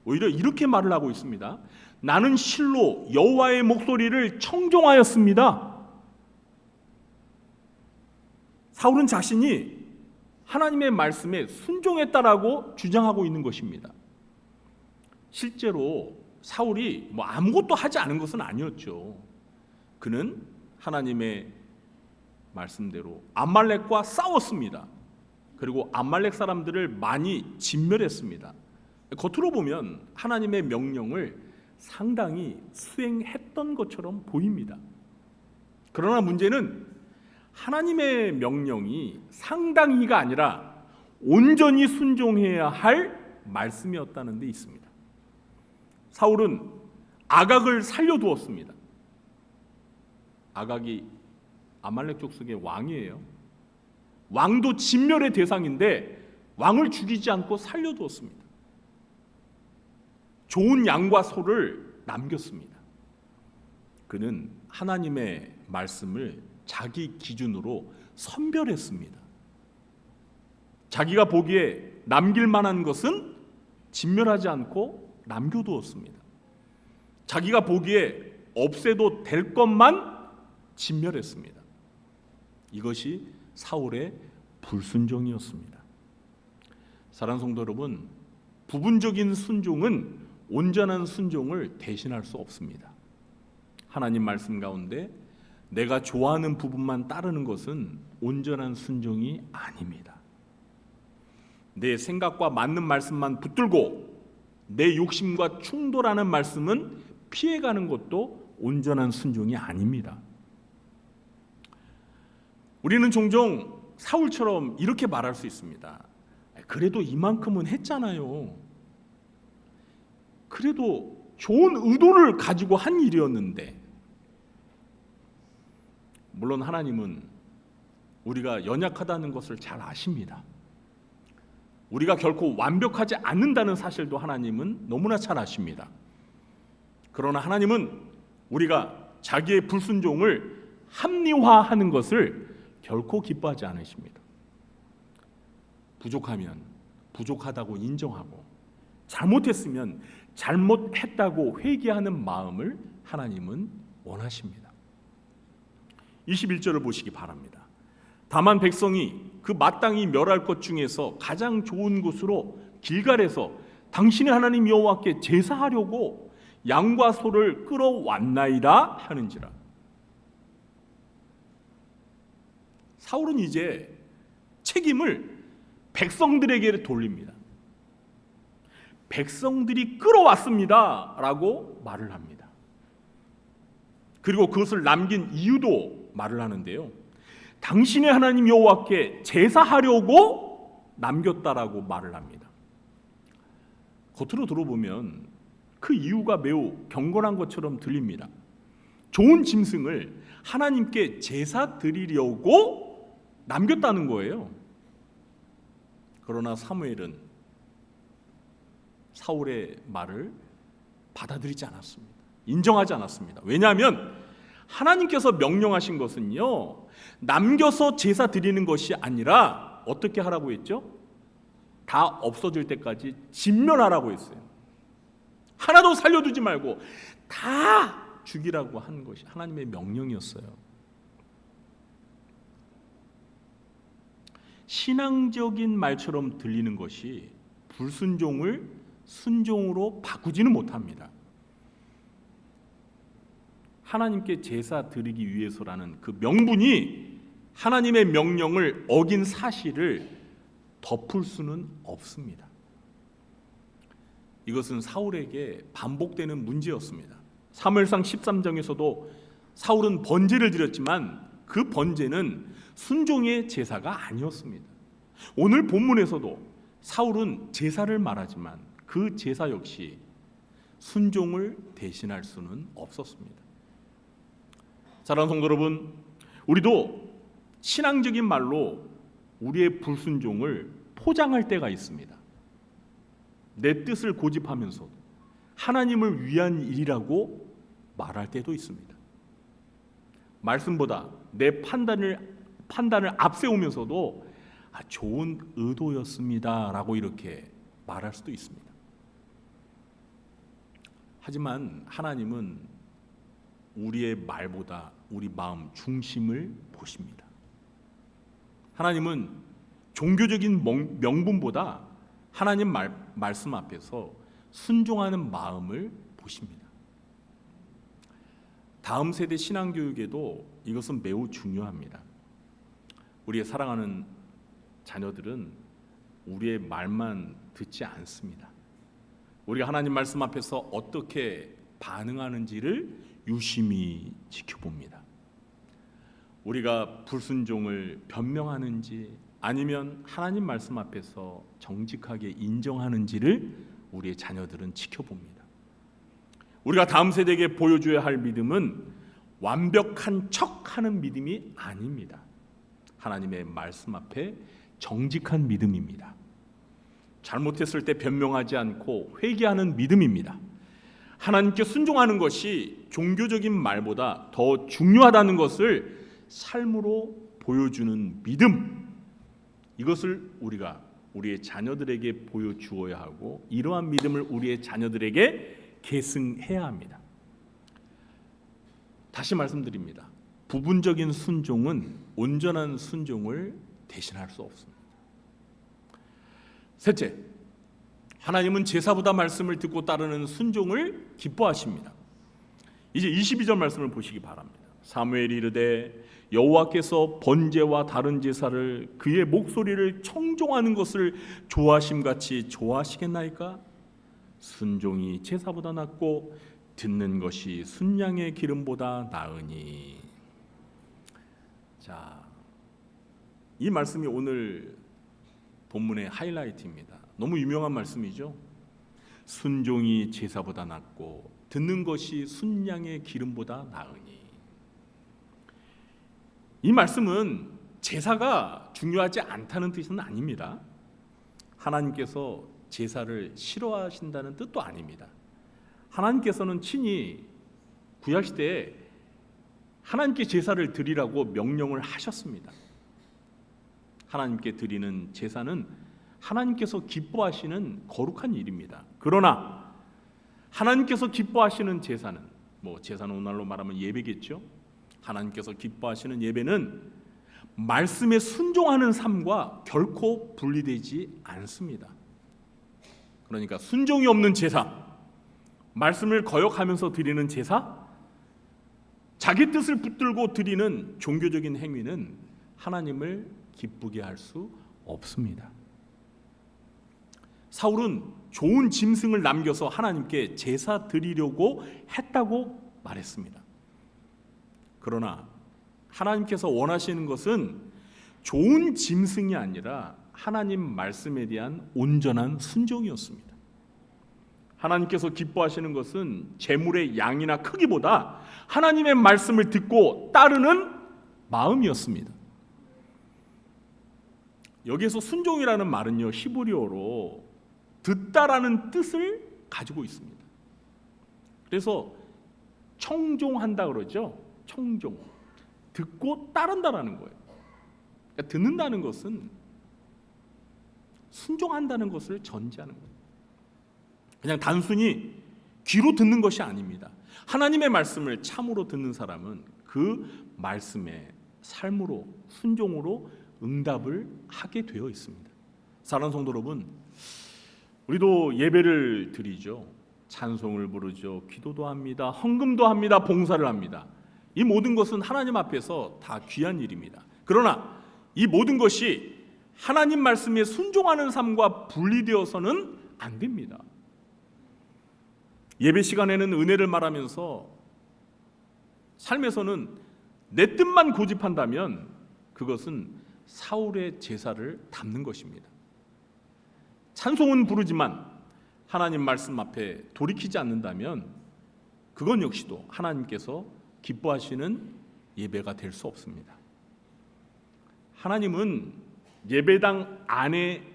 오히려 이렇게 말을 하고 있습니다. 나는 실로 여호와의 목소리를 청종하였습니다. 사울은 자신이 하나님의 말씀에 순종했다라고 주장하고 있는 것입니다. 실제로 사울이 아무것도 하지 않은 것은 아니었죠. 그는 하나님의 말씀대로 암말렉과 싸웠습니다. 그리고 암말렉 사람들을 많이 진멸했습니다. 겉으로 보면 하나님의 명령을 상당히 수행했던 것처럼 보입니다. 그러나 문제는 하나님의 명령이 상당히가 아니라 온전히 순종해야 할 말씀이었다는 데 있습니다. 사울은 아각을 살려두었습니다. 아각이 아말렉 족속의 왕이에요. 왕도 진멸의 대상인데 왕을 죽이지 않고 살려두었습니다. 좋은 양과 소를 남겼습니다. 그는 하나님의 말씀을 자기 기준으로 선별했습니다. 자기가 보기에 남길 만한 것은 진멸하지 않고 남겨두었습니다. 자기가 보기에 없애도 될 것만 진멸했습니다. 이것이 사울의 불순종이었습니다. 사랑하는 성도 여러분, 부분적인 순종은 온전한 순종을 대신할 수 없습니다. 하나님 말씀 가운데 내가 좋아하는 부분만 따르는 것은 온전한 순종이 아닙니다. 내 생각과 맞는 말씀만 붙들고 내 욕심과 충돌하는 말씀은 피해가는 것도 온전한 순종이 아닙니다. 우리는 종종 사울처럼 이렇게 말할 수 있습니다. 그래도 이만큼은 했잖아요. 그래도 좋은 의도를 가지고 한 일이었는데. 물론 하나님은 우리가 연약하다는 것을 잘 아십니다. 우리가 결코 완벽하지 않는다는 사실도 하나님은 너무나 잘 아십니다. 그러나 하나님은 우리가 자기의 불순종을 합리화하는 것을 결코 기뻐하지 않으십니다. 부족하면 부족하다고 인정하고 잘못했으면 잘못했다고 회개하는 마음을 하나님은 원하십니다. 21절을 보시기 바랍니다. 다만 백성이 그 마땅히 멸할 것 중에서 가장 좋은 곳으로 길갈에서 당신의 하나님 여호와께 제사하려고 양과 소를 끌어왔나이다 하는지라. 사울은 이제 책임을 백성들에게 돌립니다. 백성들이 끌어왔습니다 라고 말을 합니다. 그리고 그것을 남긴 이유도 말을 하는데요. 당신의 하나님 여호와께 제사하려고 남겼다라고 말을 합니다. 겉으로 들어보면 그 이유가 매우 경건한 것처럼 들립니다. 좋은 짐승을 하나님께 제사 드리려고 남겼다는 거예요. 그러나 사무엘은 사울의 말을 받아들이지 않았습니다. 인정하지 않았습니다. 왜냐하면 하나님께서 명령하신 것은요, 남겨서 제사 드리는 것이 아니라 어떻게 하라고 했죠? 다 없어질 때까지 진멸하라고 했어요. 하나도 살려두지 말고 다 죽이라고 한 것이 하나님의 명령이었어요. 신앙적인 말처럼 들리는 것이 불순종을 순종으로 바꾸지는 못합니다. 하나님께 제사 드리기 위해서라는 그 명분이 하나님의 명령을 어긴 사실을 덮을 수는 없습니다. 이것은 사울에게 반복되는 문제였습니다. 사무엘상 13장에서도 사울은 번제를 드렸지만 그 번제는 순종의 제사가 아니었습니다. 오늘 본문에서도 사울은 제사를 말하지만 그 제사 역시 순종을 대신할 수는 없었습니다. 사랑하는 성도 여러분, 우리도 신앙적인 말로 우리의 불순종을 포장할 때가 있습니다. 내 뜻을 고집하면서 하나님을 위한 일이라고 말할 때도 있습니다. 말씀보다 내 판단을 앞세우면서도 좋은 의도였습니다라고 이렇게 말할 수도 있습니다. 하지만 하나님은 우리의 말보다 우리 마음 중심을 보십니다. 하나님은 종교적인 명분보다 하나님 말씀 앞에서 순종하는 마음을 보십니다. 다음 세대 신앙교육에도 이것은 매우 중요합니다. 우리의 사랑하는 자녀들은 우리의 말만 듣지 않습니다. 우리가 하나님 말씀 앞에서 어떻게 반응하는지를 유심히 지켜봅니다. 우리가 불순종을 변명하는지 아니면 하나님 말씀 앞에서 정직하게 인정하는지를 우리의 자녀들은 지켜봅니다. 우리가 다음 세대에게 보여줘야 할 믿음은 완벽한 척하는 믿음이 아닙니다. 하나님의 말씀 앞에 정직한 믿음입니다. 잘못했을 때 변명하지 않고 회개하는 믿음입니다. 하나님께 순종하는 것이 종교적인 말보다 더 중요하다는 것을 삶으로 보여주는 믿음, 이것을 우리가 우리의 자녀들에게 보여주어야 하고 이러한 믿음을 우리의 자녀들에게 계승해야 합니다. 다시 말씀드립니다. 부분적인 순종은 온전한 순종을 대신할 수 없습니다. 셋째, 하나님은 제사보다 말씀을 듣고 따르는 순종을 기뻐하십니다. 이제 22절 말씀을 보시기 바랍니다. 사무엘이 이르되 여호와께서 번제와 다른 제사를 그의 목소리를 청종하는 것을 좋아하심같이 좋아하시겠나이까? 순종이 제사보다 낫고 듣는 것이 순양의 기름보다 나으니. 자, 이 말씀이 오늘 본문의 하이라이트입니다. 너무 유명한 말씀이죠. 순종이 제사보다 낫고 듣는 것이 순양의 기름보다 나으니. 이 말씀은 제사가 중요하지 않다는 뜻은 아닙니다. 하나님께서 제사를 싫어하신다는 뜻도 아닙니다. 하나님께서는 친히 구약시대에 하나님께 제사를 드리라고 명령을 하셨습니다. 하나님께 드리는 제사는 하나님께서 기뻐하시는 거룩한 일입니다. 그러나 하나님께서 기뻐하시는 제사는, 제사는 오늘날로 말하면 예배겠죠. 하나님께서 기뻐하시는 예배는 말씀에 순종하는 삶과 결코 분리되지 않습니다. 그러니까 순종이 없는 제사, 말씀을 거역하면서 드리는 제사, 자기 뜻을 붙들고 드리는 종교적인 행위는 하나님을 기쁘게 할 수 없습니다. 사울은 좋은 짐승을 남겨서 하나님께 제사 드리려고 했다고 말했습니다. 그러나 하나님께서 원하시는 것은 좋은 짐승이 아니라 하나님 말씀에 대한 온전한 순종이었습니다. 하나님께서 기뻐하시는 것은 재물의 양이나 크기보다 하나님의 말씀을 듣고 따르는 마음이었습니다. 여기에서 순종이라는 말은요, 히브리어로 듣다라는 뜻을 가지고 있습니다. 그래서 청종한다 그러죠. 청종, 듣고 따른다라는 거예요. 그러니까 듣는다는 것은 순종한다는 것을 전제하는 거예요. 그냥 단순히 귀로 듣는 것이 아닙니다. 하나님의 말씀을 참으로 듣는 사람은 그 말씀에 삶으로, 순종으로 응답을 하게 되어 있습니다. 사랑하는 성도 여러분, 우리도 예배를 드리죠. 찬송을 부르죠. 기도도 합니다. 헌금도 합니다. 봉사를 합니다. 이 모든 것은 하나님 앞에서 다 귀한 일입니다. 그러나 이 모든 것이 하나님 말씀에 순종하는 삶과 분리되어서는 안 됩니다. 예배 시간에는 은혜를 말하면서 삶에서는 내 뜻만 고집한다면 그것은 사울의 제사를 담는 것입니다. 찬송은 부르지만 하나님 말씀 앞에 돌이키지 않는다면 그건 역시도 하나님께서 기뻐하시는 예배가 될 수 없습니다. 하나님은 예배당 안에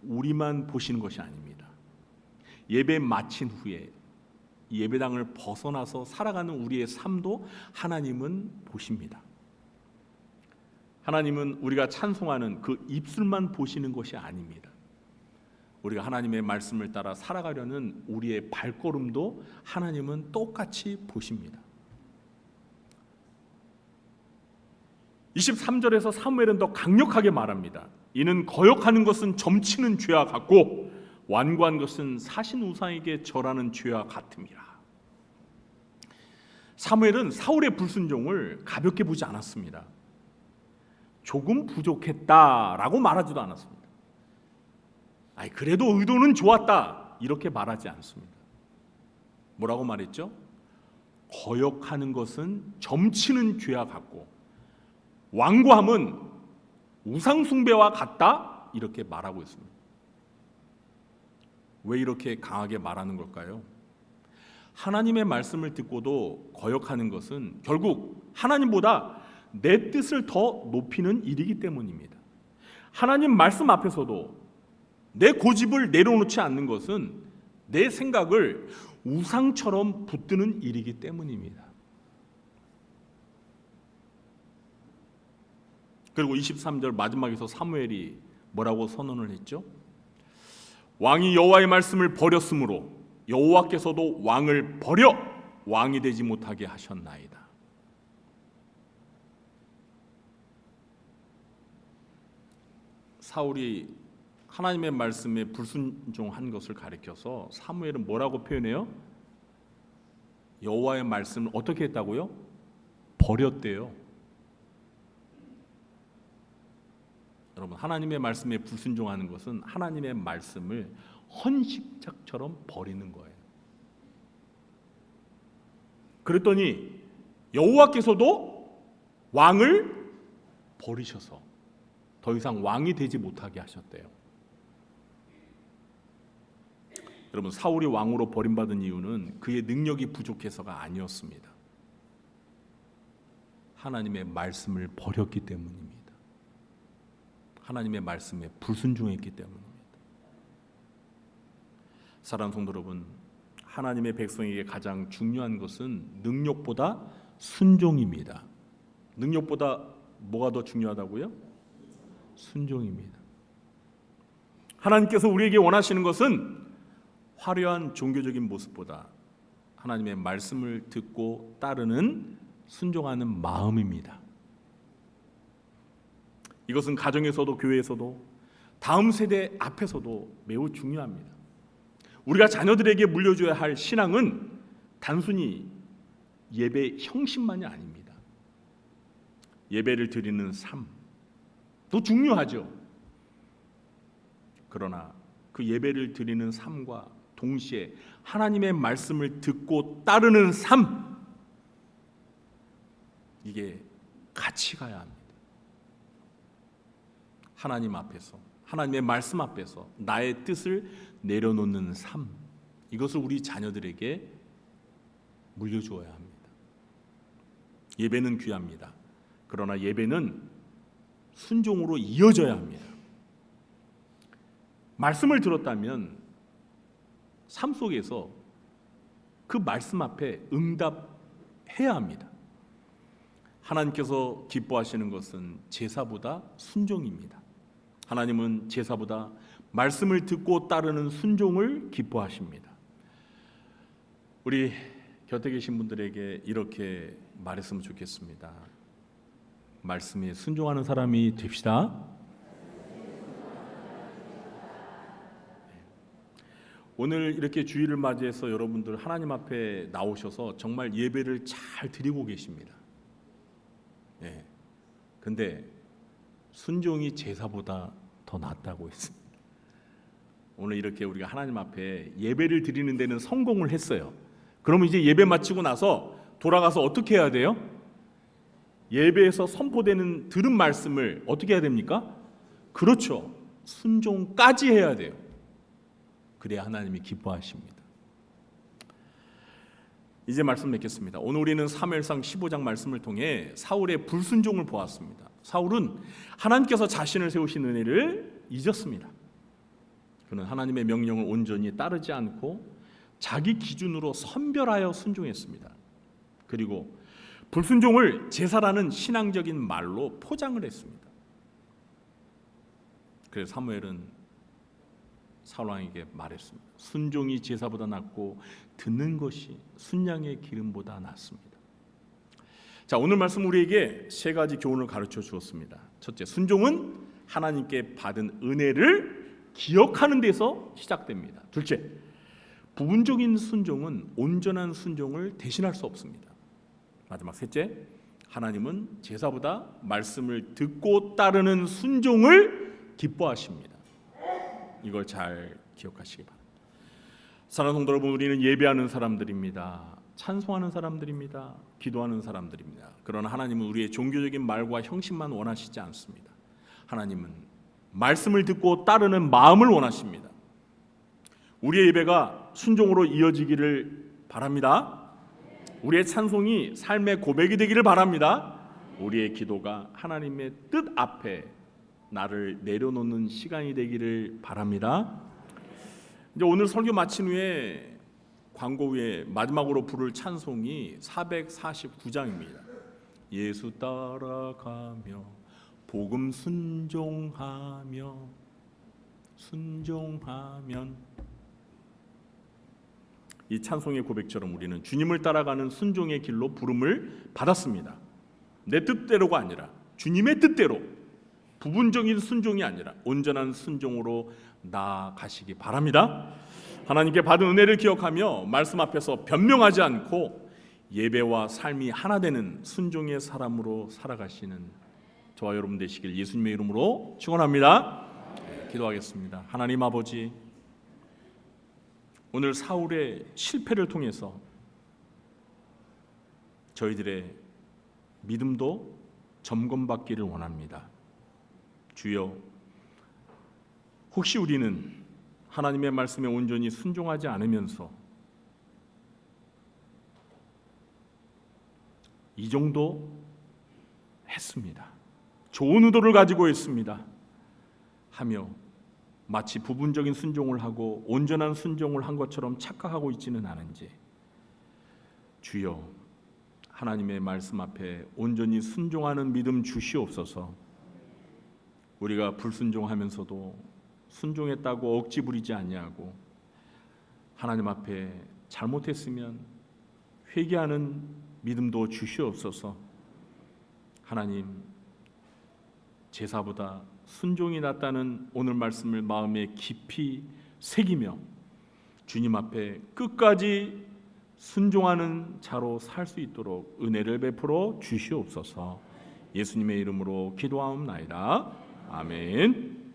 우리만 보시는 것이 아닙니다. 예배 마친 후에 예배당을 벗어나서 살아가는 우리의 삶도 하나님은 보십니다. 하나님은 우리가 찬송하는 그 입술만 보시는 것이 아닙니다. 우리가 하나님의 말씀을 따라 살아가려는 우리의 발걸음도 하나님은 똑같이 보십니다. 23절에서 사무엘은 더 강력하게 말합니다. 이는 거역하는 것은 점치는 죄와 같고 완고한 것은 사신 우상에게 절하는 죄와 같음이라. 사무엘은 사울의 불순종을 가볍게 보지 않았습니다. 조금 부족했다라고 말하지도 않았습니다. 그래도 의도는 좋았다 이렇게 말하지 않습니다. 뭐라고 말했죠? 거역하는 것은 점치는 죄와 같고 완고함은 우상 숭배와 같다 이렇게 말하고 있습니다. 왜 이렇게 강하게 말하는 걸까요? 하나님의 말씀을 듣고도 거역하는 것은 결국 하나님보다 내 뜻을 더 높이는 일이기 때문입니다. 하나님 말씀 앞에서도 내 고집을 내려놓지 않는 것은 내 생각을 우상처럼 붙드는 일이기 때문입니다. 그리고 23절 마지막에서 사무엘이 뭐라고 선언을 했죠? 왕이 여호와의 말씀을 버렸으므로 여호와께서도 왕을 버려 왕이 되지 못하게 하셨나이다. 사울이 하나님의 말씀에 불순종한 것을 가리켜서 사무엘은 뭐라고 표현해요? 여호와의 말씀을 어떻게 했다고요? 버렸대요. 여러분, 하나님의 말씀에 불순종하는 것은 하나님의 말씀을 헌식짝처럼 버리는 거예요. 그랬더니 여호와께서도 왕을 버리셔서 더 이상 왕이 되지 못하게 하셨대요. 여러분, 사울이 왕으로 버림받은 이유는 그의 능력이 부족해서가 아니었습니다. 하나님의 말씀을 버렸기 때문입니다. 하나님의 말씀에 불순종했기 때문입니다. 사랑하는 성도 여러분, 하나님의 백성에게 가장 중요한 것은 능력보다 순종입니다. 능력보다 뭐가 더 중요하다고요? 순종입니다. 하나님께서 우리에게 원하시는 것은 화려한 종교적인 모습보다 하나님의 말씀을 듣고 따르는 순종하는 마음입니다. 이것은 가정에서도 교회에서도 다음 세대 앞에서도 매우 중요합니다. 우리가 자녀들에게 물려줘야 할 신앙은 단순히 예배 형식만이 아닙니다. 예배를 드리는 삶도 중요하죠. 그러나 그 예배를 드리는 삶과 동시에 하나님의 말씀을 듣고 따르는 삶, 이게 같이 가야 합니다. 하나님 앞에서, 하나님의 말씀 앞에서 나의 뜻을 내려놓는 삶, 이것을 우리 자녀들에게 물려주어야 합니다. 예배는 귀합니다. 그러나 예배는 순종으로 이어져야 합니다. 말씀을 들었다면 삶 속에서 그 말씀 앞에 응답해야 합니다. 하나님께서 기뻐하시는 것은 제사보다 순종입니다. 하나님은 제사보다 말씀을 듣고 따르는 순종을 기뻐하십니다. 우리 곁에 계신 분들에게 이렇게 말했으면 좋겠습니다. 말씀에 순종하는 사람이 됩시다. 오늘 이렇게 주일을 맞이해서 여러분들 하나님 앞에 나오셔서 정말 예배를 잘 드리고 계십니다. 네. 근데 순종이 제사보다 더 낫다고 했습니다. 오늘 이렇게 우리가 하나님 앞에 예배를 드리는 데는 성공을 했어요. 그러면 이제 예배 마치고 나서 돌아가서 어떻게 해야 돼요? 예배에서 선포되는 들은 말씀을 어떻게 해야 됩니까? 그렇죠. 순종까지 해야 돼요. 그래야 하나님이 기뻐하십니다. 이제 말씀 맺겠습니다. 오늘 우리는 사무엘상 15장 말씀을 통해 사울의 불순종을 보았습니다. 사울은 하나님께서 자신을 세우신 은혜를 잊었습니다. 그는 하나님의 명령을 온전히 따르지 않고 자기 기준으로 선별하여 순종했습니다. 그리고 불순종을 제사라는 신앙적인 말로 포장을 했습니다. 그래서 사무엘은 사울 왕에게 말했습니다. 순종이 제사보다 낫고 듣는 것이 순양의 기름보다 낫습니다. 자, 오늘 말씀 우리에게 세 가지 교훈을 가르쳐 주었습니다. 첫째, 순종은 하나님께 받은 은혜를 기억하는 데서 시작됩니다. 둘째, 부분적인 순종은 온전한 순종을 대신할 수 없습니다. 마지막 셋째, 하나님은 제사보다 말씀을 듣고 따르는 순종을 기뻐하십니다. 이걸 잘 기억하시기 바랍니다. 사랑하는 성도 여러분, 우리는 예배하는 사람들입니다. 찬송하는 사람들입니다. 기도하는 사람들입니다. 그러나 하나님은 우리의 종교적인 말과 형식만 원하시지 않습니다. 하나님은 말씀을 듣고 따르는 마음을 원하십니다. 우리의 예배가 순종으로 이어지기를 바랍니다. 우리의 찬송이 삶의 고백이 되기를 바랍니다. 우리의 기도가 하나님의 뜻 앞에 나를 내려놓는 시간이 되기를 바랍니다. 이제 오늘 설교 마친 후에 광고 후에 마지막으로 부를 찬송이 449장입니다. 예수 따라가며 복음 순종하면 이 찬송의 고백처럼 우리는 주님을 따라가는 순종의 길로 부름을 받았습니다. 내 뜻대로가 아니라 주님의 뜻대로, 부분적인 순종이 아니라 온전한 순종으로 나아가시기 바랍니다. 하나님께 받은 은혜를 기억하며 말씀 앞에서 변명하지 않고 예배와 삶이 하나 되는 순종의 사람으로 살아가시는 저와 여러분 되시길 예수님의 이름으로 축원합니다. 기도하겠습니다. 하나님 아버지, 오늘 사울의 실패를 통해서 저희들의 믿음도 점검받기를 원합니다. 주여, 혹시 우리는 하나님의 말씀에 온전히 순종하지 않으면서 이 정도 했습니다, 좋은 의도를 가지고 했습니다 하며 마치 부분적인 순종을 하고 온전한 순종을 한 것처럼 착각하고 있지는 않은지, 주여, 하나님의 말씀 앞에 온전히 순종하는 믿음 주시옵소서. 우리가 불순종하면서도 순종했다고 억지 부리지 아니하고 하나님 앞에 잘못했으면 회개하는 믿음도 주시옵소서. 하나님, 제사보다 순종이 낫다는 오늘 말씀을 마음에 깊이 새기며 주님 앞에 끝까지 순종하는 자로 살 수 있도록 은혜를 베풀어 주시옵소서. 예수님의 이름으로 기도하옵나이다. 아멘.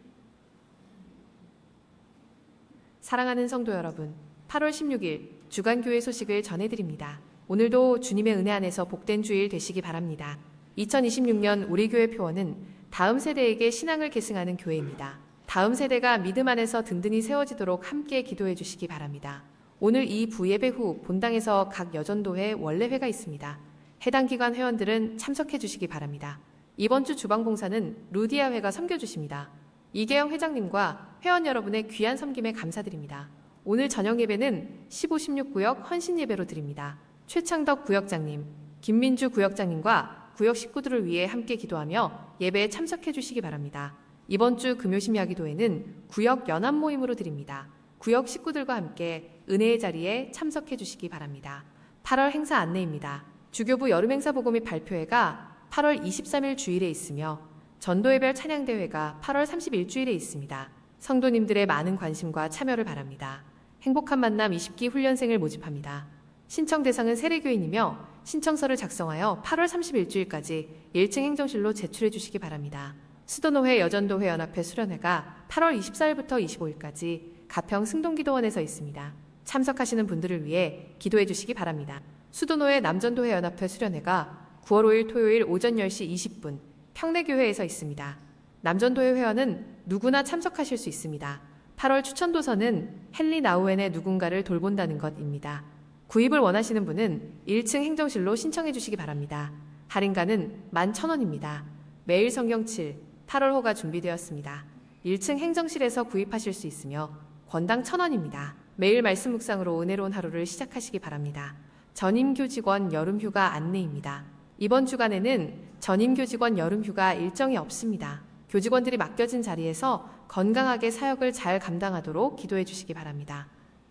사랑하는 성도 여러분, 8월 16일 주간교회 소식을 전해드립니다. 오늘도 주님의 은혜 안에서 복된 주일 되시기 바랍니다. 2026년 우리 교회 표어는 다음 세대에게 신앙을 계승하는 교회입니다. 다음 세대가 믿음 안에서 든든히 세워지도록 함께 기도해 주시기 바랍니다. 오늘 이 부예배 후 본당에서 각 여전도회 원래회가 있습니다. 해당 기관 회원들은 참석해 주시기 바랍니다. 이번 주 주방봉사는 루디아 회가 섬겨주십니다. 이계영 회장님과 회원 여러분의 귀한 섬김에 감사드립니다. 오늘 저녁 예배는 15, 16구역 헌신 예배로 드립니다. 최창덕 구역장님, 김민주 구역장님과 구역 식구들을 위해 함께 기도하며 예배에 참석해 주시기 바랍니다. 이번 주 금요심야기도회는 구역 연합 모임으로 드립니다. 구역 식구들과 함께 은혜의 자리에 참석해 주시기 바랍니다. 8월 행사 안내입니다. 주교부 여름행사 보고 및 발표회가 8월 23일 주일에 있으며 전도회별 찬양대회가 8월 30일 주일에 있습니다. 성도님들의 많은 관심과 참여를 바랍니다. 행복한 만남 20기 훈련생을 모집합니다. 신청 대상은 세례교인이며 신청서를 작성하여 8월 30일 주일까지 1층 행정실로 제출해 주시기 바랍니다. 수도노회 여전도회 연합회 수련회가 8월 24일부터 25일까지 가평 승동기도원에서 있습니다. 참석하시는 분들을 위해 기도해 주시기 바랍니다. 수도노회 남전도회 연합회 수련회가 9월 5일 토요일 오전 10시 20분 평내교회에서 있습니다. 남전도회 회원은 누구나 참석하실 수 있습니다. 8월 추천도서는 헨리 나우엔의 누군가를 돌본다는 것입니다. 구입을 원하시는 분은 1층 행정실로 신청해 주시기 바랍니다. 할인가는 11,000원입니다. 매일 성경 7, 8월호가 준비되었습니다. 1층 행정실에서 구입하실 수 있으며 권당 1,000원입니다. 매일 말씀 묵상으로 은혜로운 하루를 시작하시기 바랍니다. 전임교직원 여름휴가 안내입니다. 이번 주간에는 전임교직원 여름휴가 일정이 없습니다. 교직원들이 맡겨진 자리에서 건강하게 사역을 잘 감당하도록 기도해 주시기 바랍니다.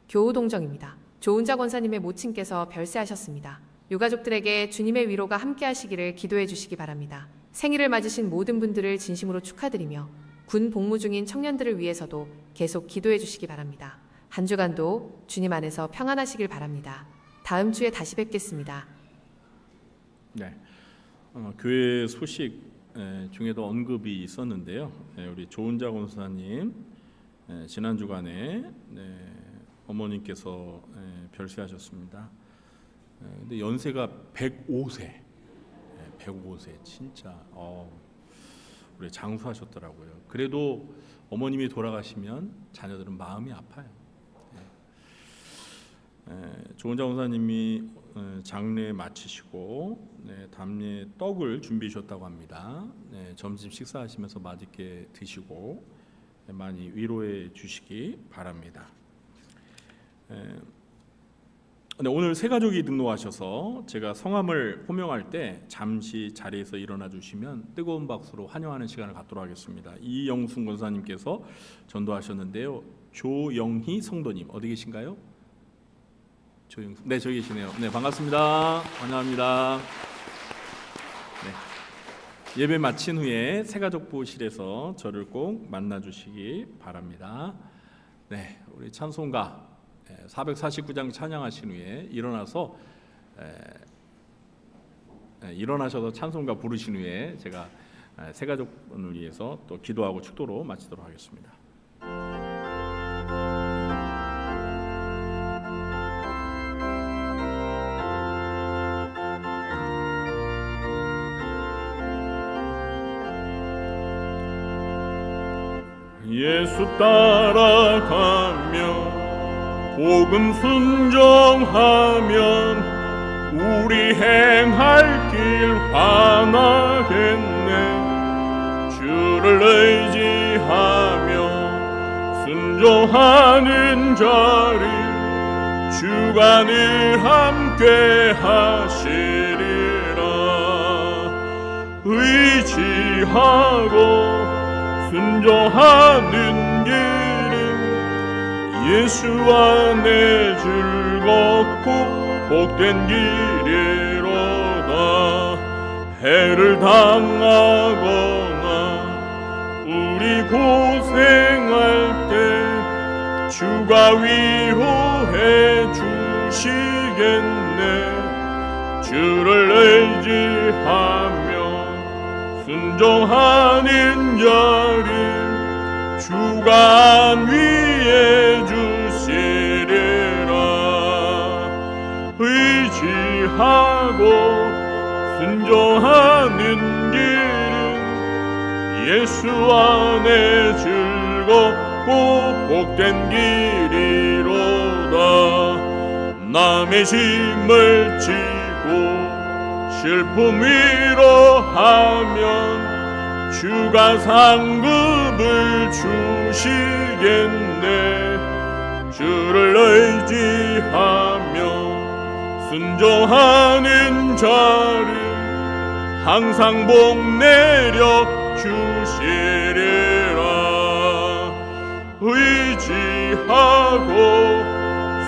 교우동정입니다. 조은자 권사님의 모친께서 별세하셨습니다. 유가족들에게 주님의 위로가 함께 하시기를 기도해 주시기 바랍니다. 생일을 맞으신 모든 분들을 진심으로 축하드리며 군 복무 중인 청년들을 위해서도 계속 기도해 주시기 바랍니다. 한 주간도 주님 안에서 평안하시길 바랍니다. 다음 주에 다시 뵙겠습니다. 네, 교회 소식 중에도 언급이 있었는데요. 우리 조은자 권사님 지난 주간에 어머님께서 별세하셨습니다. 근데 연세가 105세, 105세 진짜 우리 장수하셨더라고요. 그래도 어머님이 돌아가시면 자녀들은 마음이 아파요. 조은자 권사님이 장례 마치시고 담례 떡을 준비하셨다고 합니다. 점심 식사하시면서 맛있게 드시고 많이 위로해 주시기 바랍니다. 오늘 세 가족이 등록하셔서 제가 성함을 호명할 때 잠시 자리에서 일어나 주시면 뜨거운 박수로 환영하는 시간을 갖도록 하겠습니다. 이영순 권사님께서 전도하셨는데요. 조영희 성도님 어디 계신가요? 조영순, 네 저기 계시네요. 네 반갑습니다. 환영합니다. 네, 예배 마친 후에 새가족부실에서 저를 꼭 만나 주시기 바랍니다. 네, 우리 찬송가 449장 찬양하신 후에 일어나셔서 찬송가 부르신 후에 제가 새가족분을 위해서 또 기도하고 축도로 마치도록 하겠습니다. 예수 따라가며 복음 순종하면 우리 행할 길 하나겠네. 주를 의지하며 순종하는 자리 주가 늘 함께 하시리라. 의지하고 순종하는 길은 예수 안에 즐겁고 복된 길이로다. 해를 당하거나 우리 고생할 때 주가 위로해 주시겠네. 주를 의지하며 순종하는 자를 주가 안위해 주시리라. 의지하고 의지하고 순종하는 길은 예수 안에 즐겁고 복된 길이로다. 남의 짐을 지고 슬픔 위로하면 주가 상급을 주시겠네. 주를 의지하며 순종하는 자를 항상 복 내려 주시리라. 의지하고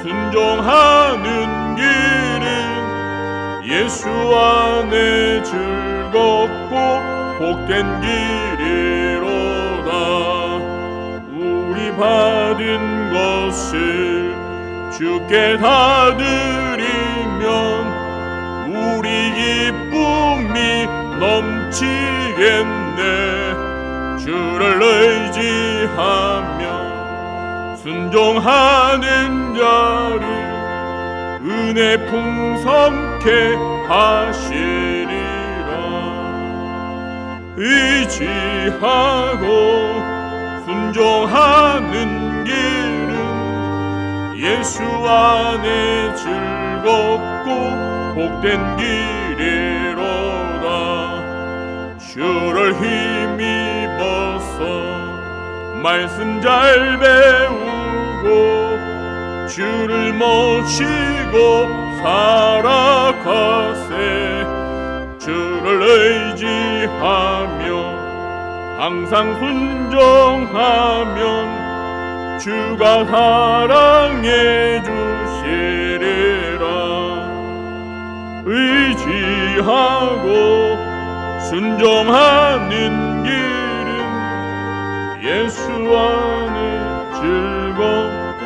순종하는 길은 예수 안에 즐겁고 복된 길이로다. 우리 받은 것을 주께 다 드리면 우리 기쁨이 넘치겠네. 주를 의지하며 순종하는 자를 은혜 풍성케 하시리라. 의지하고 순종하는 길은 예수 안에 즐겁고 복된 길이로다. 주를 힘입어서 말씀 잘 배우고 주를 모시고 살아가세. 주를 의지하며 항상 순종하면 주가 사랑해 주시리라. 의지하고 순종하는 길은 예수 안에 즐겁고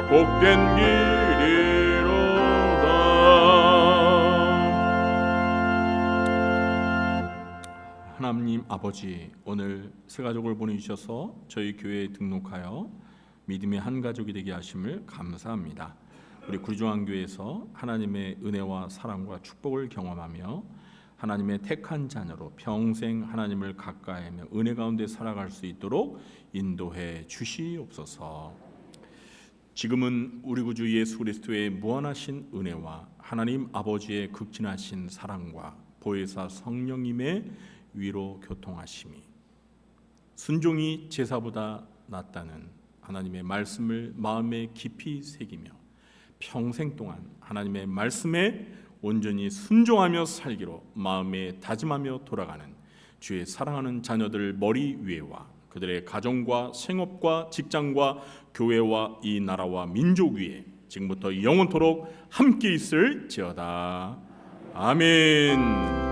복된 길이로다. 하나님 아버지, 오늘 새 가족을 보내주셔서 저희 교회에 등록하여 믿음의 한 가족이 되게 하심을 감사합니다. 우리 구리중앙교회에서 하나님의 은혜와 사랑과 축복을 경험하며 하나님의 택한 자녀로 평생 하나님을 가까이하며 은혜 가운데 살아갈 수 있도록 인도해 주시옵소서. 지금은 우리 구주 예수 그리스도의 무한하신 은혜와 하나님 아버지의 극진하신 사랑과 보혜사 성령님의 위로 교통하심이, 순종이 제사보다 낫다는 하나님의 말씀을 마음에 깊이 새기며 평생 동안 하나님의 말씀에 온전히 순종하며 살기로 마음에 다짐하며 돌아가는 주의 사랑하는 자녀들 머리 위에와 그들의 가정과 생업과 직장과 교회와 이 나라와 민족 위에 지금부터 영원토록 함께 있을지어다. 아멘.